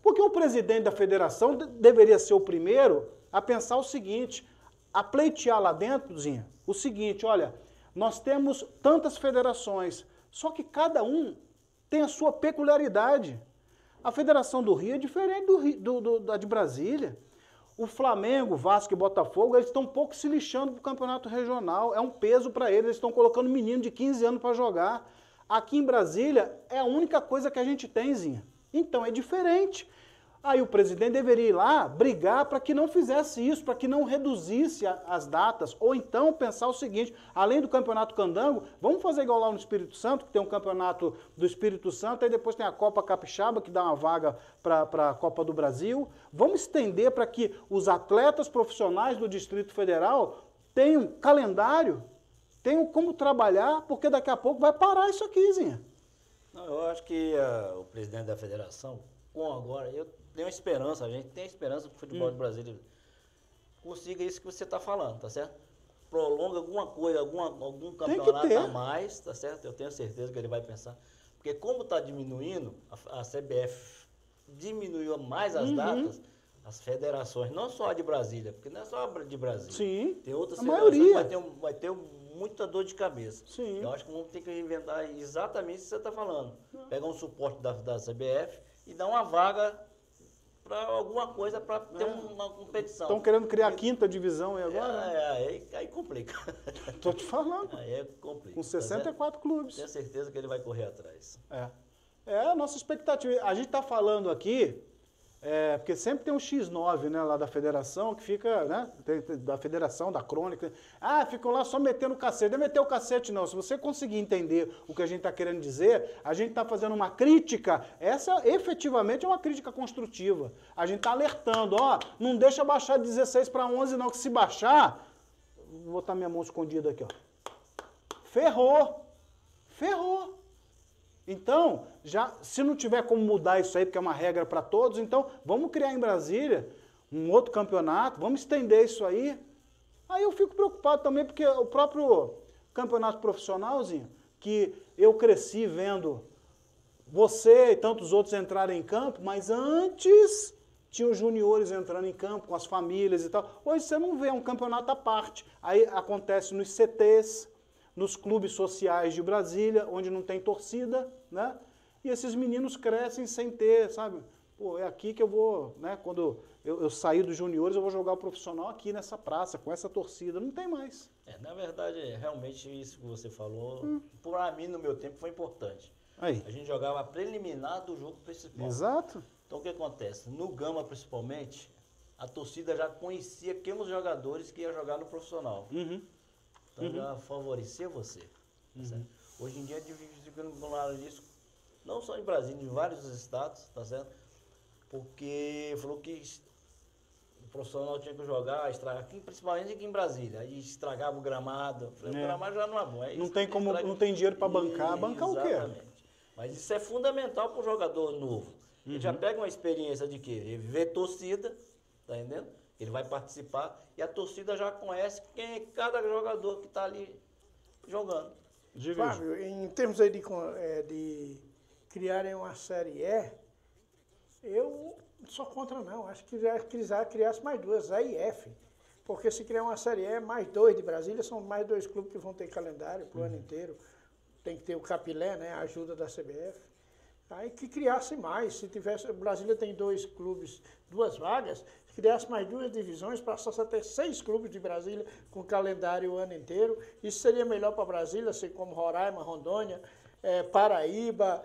Porque o presidente da federação deveria ser o primeiro a pensar o seguinte, a pleitear lá dentro, Zinha, o seguinte, olha, nós temos tantas federações, só que cada um tem a sua peculiaridade. A Federação do Rio é diferente da de Brasília. O Flamengo, Vasco e Botafogo, eles estão um pouco se lixando para o campeonato regional. É um peso para eles estão colocando menino de 15 anos para jogar. Aqui em Brasília é a única coisa que a gente tem, Zinha. Então é diferente. Aí o presidente deveria ir lá brigar para que não fizesse isso, para que não reduzisse as datas. Ou então pensar o seguinte, além do Campeonato Candango, vamos fazer igual lá no Espírito Santo, que tem um campeonato do Espírito Santo, aí depois tem a Copa Capixaba, que dá uma vaga para a Copa do Brasil. Vamos estender para que os atletas profissionais do Distrito Federal tenham calendário, tenham como trabalhar, porque daqui a pouco vai parar isso aqui, Zinha. Não, eu acho que o presidente da federação, com agora, eu tenho esperança, a gente tem esperança que o futebol de Brasília consiga isso que você está falando, tá certo? Prolonga alguma coisa, algum campeonato a mais, tá certo? Eu tenho certeza que ele vai pensar. Porque como está diminuindo, a CBF diminuiu mais as datas, as federações, não só a de Brasília, porque não é só a de Brasília. Sim, tem outras a federações maioria. que vai ter muita dor de cabeça. Sim. Eu acho que vamos ter que inventar exatamente isso que você está falando. Pegar um suporte da CBF e dar uma vaga para alguma coisa, para ter uma competição. Estão querendo criar a 5ª divisão aí agora? Aí complica. Tô te falando. Aí complica. Com 64 clubes. Tenho certeza que ele vai correr atrás. É a nossa expectativa. A gente está falando aqui Porque sempre tem um X9, né, lá da federação, que fica, né, da federação, da crônica. Ficam lá só metendo o cacete. Não é meter o cacete, não. Se você conseguir entender o que a gente está querendo dizer, a gente está fazendo uma crítica. Essa, efetivamente, é uma crítica construtiva. A gente está alertando, não deixa baixar de 16 para 11, não, que se baixar... Vou botar minha mão escondida aqui, ó. Ferrou. Ferrou. Então, se não tiver como mudar isso aí, porque é uma regra para todos, então vamos criar em Brasília um outro campeonato, vamos estender isso aí. Aí eu fico preocupado também, porque o próprio campeonato profissionalzinho, que eu cresci vendo você e tantos outros entrarem em campo, mas antes tinha os juniores entrando em campo com as famílias e tal. Hoje você não vê, é um campeonato à parte. Aí acontece nos CTs, nos clubes sociais de Brasília, onde não tem torcida, né? E esses meninos crescem sem ter, sabe? Pô, é aqui que eu vou, né? Quando eu sair dos juniores, eu vou jogar o profissional aqui nessa praça, com essa torcida. Não tem mais. Na verdade, realmente isso que você falou, para mim, no meu tempo, foi importante. Aí. A gente jogava a preliminar do jogo principal. Exato. Então, o que acontece? No Gama, principalmente, a torcida já conhecia quem os jogadores que iam jogar no profissional. Então, já favorecia você. Tá certo? Hoje em dia, a gente lado disso, não só em Brasília, em vários estados, tá certo? Porque falou que o profissional tinha que jogar, estragar, principalmente aqui em Brasília. Aí estragava o gramado. Falei, o gramado já não é bom. Não tem dinheiro para bancar. Bancar o quê? Exatamente. Mas isso é fundamental para o jogador novo. Ele já pega uma experiência de quê? Ele vê torcida, tá entendendo? Ele vai participar e a torcida já conhece quem é cada jogador que está ali jogando. Fábio, em termos aí de criarem uma Série E, eu não sou contra não. Acho que já criasse mais duas, A e F. Porque se criar uma Série E, mais 2 de Brasília, são mais 2 clubes que vão ter calendário para o ano inteiro. Tem que ter o capilé, né? A ajuda da CBF. Aí que criasse mais, se tivesse, Brasília tem 2 clubes, 2 vagas, se criasse mais 2 divisões, passasse a ter 6 clubes de Brasília com calendário o ano inteiro, isso seria melhor para Brasília, assim como Roraima, Rondônia, Paraíba,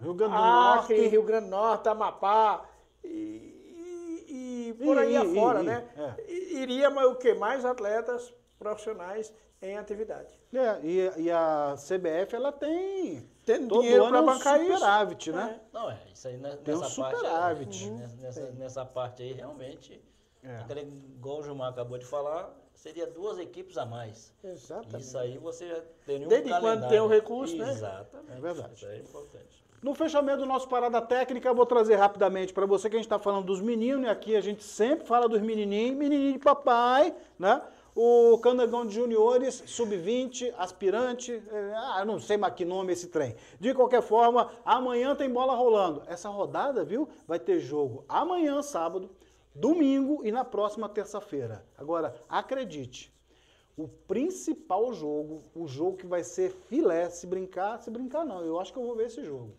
Rio Grande do Acre, Norte. Rio Grande do Norte, Amapá, e por aí afora, né? Iria o quê? Mais atletas profissionais em atividade. E a CBF, ela tem todo dinheiro para ano bancar superávit, isso. né? Não, isso aí Tem um nessa superávit. parte. Nessa parte aí, realmente, igual o Gilmar acabou de falar, seria 2 equipes a mais. Exatamente. Isso aí você já teria um Desde calendário. quando tem o recurso, né? Exatamente. É verdade. Isso aí é importante. No fechamento do nosso Parada Técnica, eu vou trazer rapidamente para você que a gente está falando dos meninos, e aqui a gente sempre fala dos menininho de papai, né? O Candangão de Juniores, sub-20, aspirante, eu não sei mais que nome esse trem. De qualquer forma, amanhã tem bola rolando. Essa rodada, viu, vai ter jogo amanhã, sábado, domingo e na próxima terça-feira. Agora, acredite, o principal jogo, o jogo que vai ser filé, se brincar não, eu acho que eu vou ver esse jogo.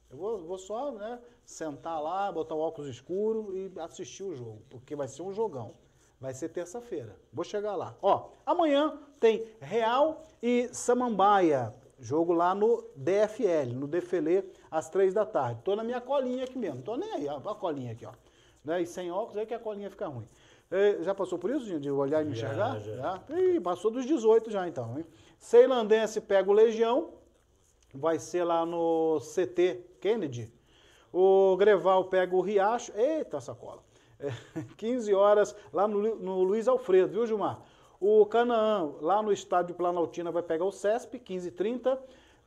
Eu vou só, né, sentar lá, botar o óculos escuro e assistir o jogo, porque vai ser um jogão. Vai ser terça-feira. Vou chegar lá. Amanhã tem Real e Samambaia. Jogo lá no DFL, no Defele, às 3 da tarde. Tô na minha colinha aqui mesmo. Tô nem aí, ó, a colinha aqui, ó. Né? E sem óculos, aí que a colinha fica ruim. Já passou por isso, gente, de olhar e me enxergar? Já. Ih, passou dos 18 já, então. Hein? Ceilandense pega o Legião. Vai ser lá no CT Kennedy. O Greval pega o Riacho. Eita, sacola. 15 horas lá no Luiz Alfredo, viu, Gilmar? O Canaã, lá no estádio Planaltina, vai pegar o CESP, 15h30.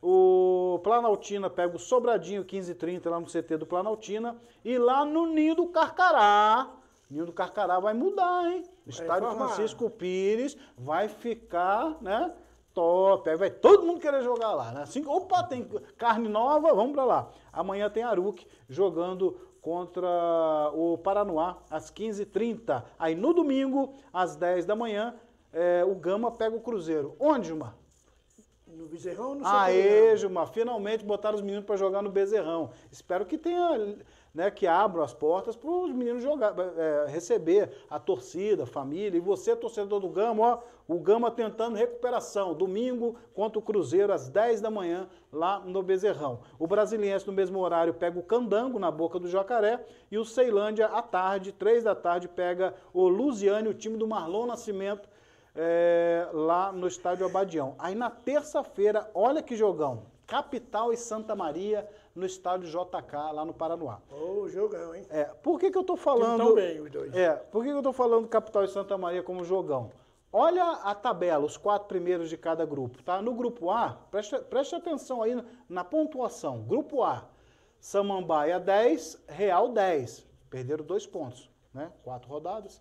O Planaltina pega o Sobradinho, 15h30, lá no CT do Planaltina. E lá no Ninho do Carcará vai mudar, hein? O estádio Francisco Pires vai ficar, né? Top. Aí vai todo mundo querer jogar lá, né? Assim, opa, tem carne nova, vamos pra lá. Amanhã tem Aruque jogando contra o Paranoá, às 15h30. Aí no domingo, às 10 da manhã, o Gama pega o Cruzeiro. Onde, Gilmar? No Bezerrão ou no Aê, Gilmar, finalmente botaram os meninos para jogar no Bezerrão. Espero que tenha né, que abram as portas para os meninos jogar, receber a torcida, a família. E você, torcedor do Gama, ó, o Gama tentando recuperação. Domingo contra o Cruzeiro, às 10 da manhã, lá no Bezerrão. O Brasiliense, no mesmo horário, pega o Candango, na Boca do Jacaré. E o Ceilândia, à tarde, 3 da tarde, pega o Lusiane, o time do Marlon Nascimento, lá no Estádio Abadião. Aí na terça-feira, olha que jogão. Capital e Santa Maria no estádio JK, lá no Paranoá. Ô, jogão, hein? Por que eu tô falando... Estão bem os dois. Por que eu tô falando Capital e Santa Maria como jogão? Olha a tabela, os 4 primeiros de cada grupo, tá? No grupo A, preste atenção aí na pontuação. Grupo A, Samambaia 10, Real 10. Perderam 2 pontos, né? 4 rodadas.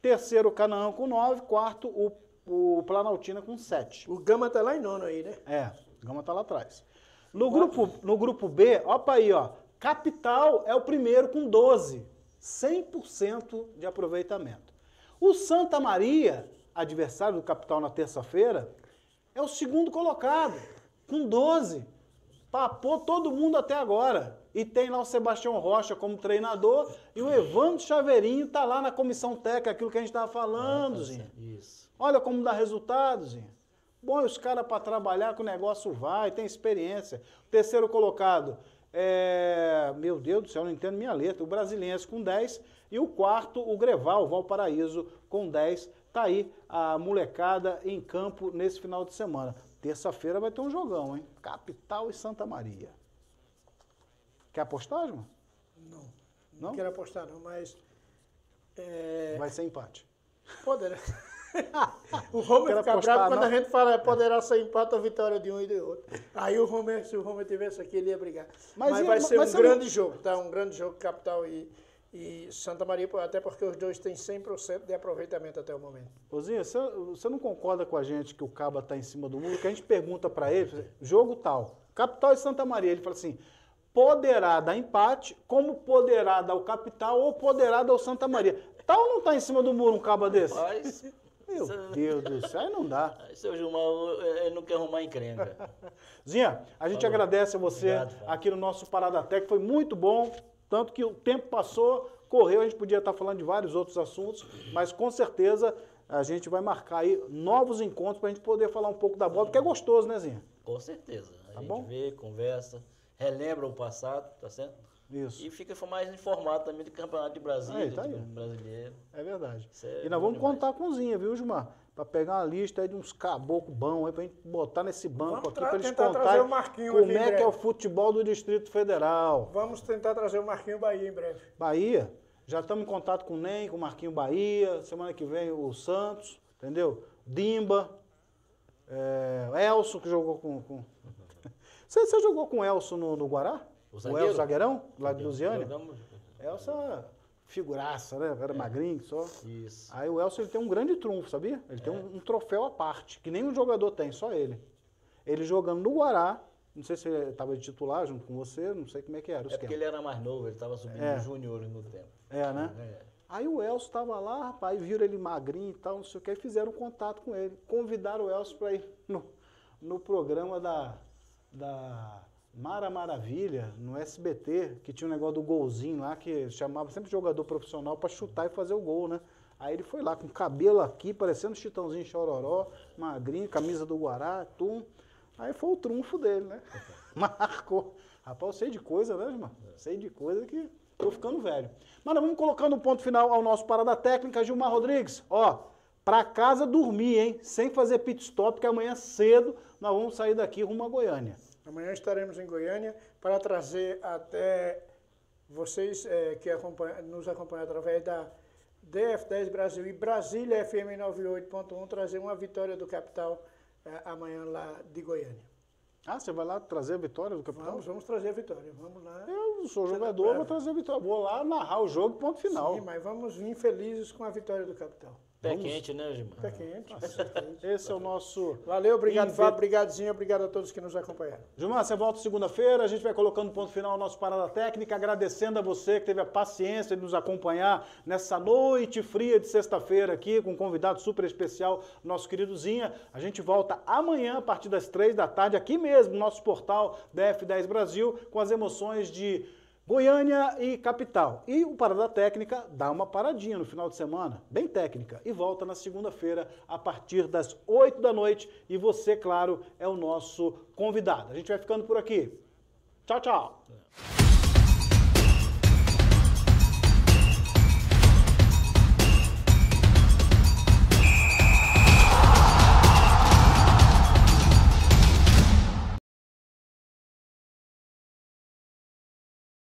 Terceiro, Canaã com 9. Quarto, o Planaltina com 7. O Gama tá lá em nono aí, né? O Gama tá lá atrás. No grupo B, opa aí, ó. Capital é o primeiro com 12. 100% de aproveitamento. O Santa Maria, adversário do Capital na terça-feira, é o segundo colocado, com 12. Papou todo mundo até agora. E tem lá o Sebastião Rocha como treinador e o Evandro Chaveirinho tá lá na comissão técnica, aquilo que a gente estava falando, Zinho. Isso. Olha como dá resultado, Zinho. Bom, os caras para trabalhar que o negócio vai, tem experiência. O terceiro colocado, meu Deus do céu, não entendo minha letra, o Brasiliense com 10 e o quarto, o Greval, o Valparaíso com 10. Tá aí a molecada em campo nesse final de semana. Terça-feira vai ter um jogão, hein? Capital e Santa Maria. Quer apostar, João? Não. Não? Não quero apostar, não, mas... Vai ser empate. Poderá. O Homer fica bravo quando a gente fala poderá ser empate ou vitória de um e de outro. Aí o Homer, se o Homer tivesse aqui, ele ia brigar. Mas vai ser um grande jogo, tá? Um grande jogo, Capital e Santa Maria, até porque os dois têm 100% de aproveitamento até o momento. Ozinha, você não concorda com a gente que o Caba está em cima do muro? Que a gente pergunta para ele, jogo tal, Capital e Santa Maria, ele fala assim, poderá dar empate, como poderá dar o Capital ou poderá dar o Santa Maria. Tal não está em cima do muro um Caba desse? Mas... Meu Deus do céu, aí não dá. Seu Gilmar, ele não quer arrumar encrenca. Zinha, a gente agradece a você. Obrigado, aqui no nosso Parada Tech, foi muito bom, tanto que o tempo passou, correu, a gente podia estar falando de vários outros assuntos, mas com certeza a gente vai marcar aí novos encontros para a gente poder falar um pouco da bola, porque é gostoso, né, Zinha? Com certeza. A gente bom? vê, conversa, relembra o passado, tá certo? Isso. E fica mais informado também do Campeonato de Brasília, Tá aí. do brasileiro. É verdade. É E nós vamos demais. contar com o Zinha, viu, Gilmar? Para pegar uma lista aí de uns caboclos bons aí, pra gente botar nesse banco Vamos aqui, para eles tentar trazer contarem o Marquinho como aqui em é que é breve. o futebol do Distrito Federal. Vamos tentar trazer o Marquinho Bahia em breve. Bahia, já estamos em contato com o NEM, com o Marquinho Bahia, semana que vem o Santos, entendeu? Dimba, o Elson, que jogou com... Você jogou com o Elson no Guará? O O Elson Zagueirão, lá de Lusiânia? Jogamos- Elson é figuraça, né? Era magrinho só. Isso. Aí o Elson ele tem um grande trunfo, sabia? Ele tem um troféu à parte, que nenhum jogador tem, só ele. Ele jogando no Guará, não sei se ele estava de titular junto com você, não sei como é que era o É porque esquema. ele era mais novo, ele estava subindo É. no júniores no tempo. Né? É. Aí o Elson estava lá, rapaz, viram ele magrinho e tal, não sei o que, e fizeram contato com ele. Convidaram o Elson para ir no programa da Mara Maravilha, no SBT, que tinha um negócio do golzinho lá, que chamava sempre jogador profissional para chutar e fazer o gol, né? Aí ele foi lá com o cabelo aqui, parecendo Chitãozinho Chororó, magrinho, camisa do Guará, Aí foi o trunfo dele, né? Marcou. Rapaz, eu sei de coisa, né, irmão? Sei de coisa que tô ficando velho. Mas nós vamos colocando um ponto final ao nosso Parada Técnica. Gilmar Rodrigues, ó, pra casa dormir, hein? Sem fazer pit stop, que amanhã cedo nós vamos sair daqui rumo a Goiânia. Amanhã estaremos em Goiânia para trazer até vocês que nos acompanham através da DF10 Brasil e Brasília FM 98.1, trazer uma vitória do Capital amanhã lá de Goiânia. Ah, você vai lá trazer a vitória do Capital? Vamos trazer a vitória. Vamos lá. Eu sou jogador, vou trazer a vitória. Vou lá narrar o jogo, ponto final. Sim, mas vamos vir felizes com a vitória do Capital. Pé quente, né, Gilmar? Pé quente. Esse é o nosso... Valeu, obrigado, Fábio, obrigado, Zinho, obrigado a todos que nos acompanharam. Gilmar, você volta segunda-feira, a gente vai colocando ponto final ao nosso Parada Técnica, agradecendo a você que teve a paciência de nos acompanhar nessa noite fria de sexta-feira aqui, com um convidado super especial, nosso querido Zinha. A gente volta amanhã, a partir das 3 da tarde, aqui mesmo, no nosso portal da F10 Brasil, com as emoções de Goiânia e Capital. E o Parada Técnica dá uma paradinha no final de semana, bem técnica, e volta na segunda-feira a partir das 8 da noite. E você, claro, é o nosso convidado. A gente vai ficando por aqui. Tchau, tchau.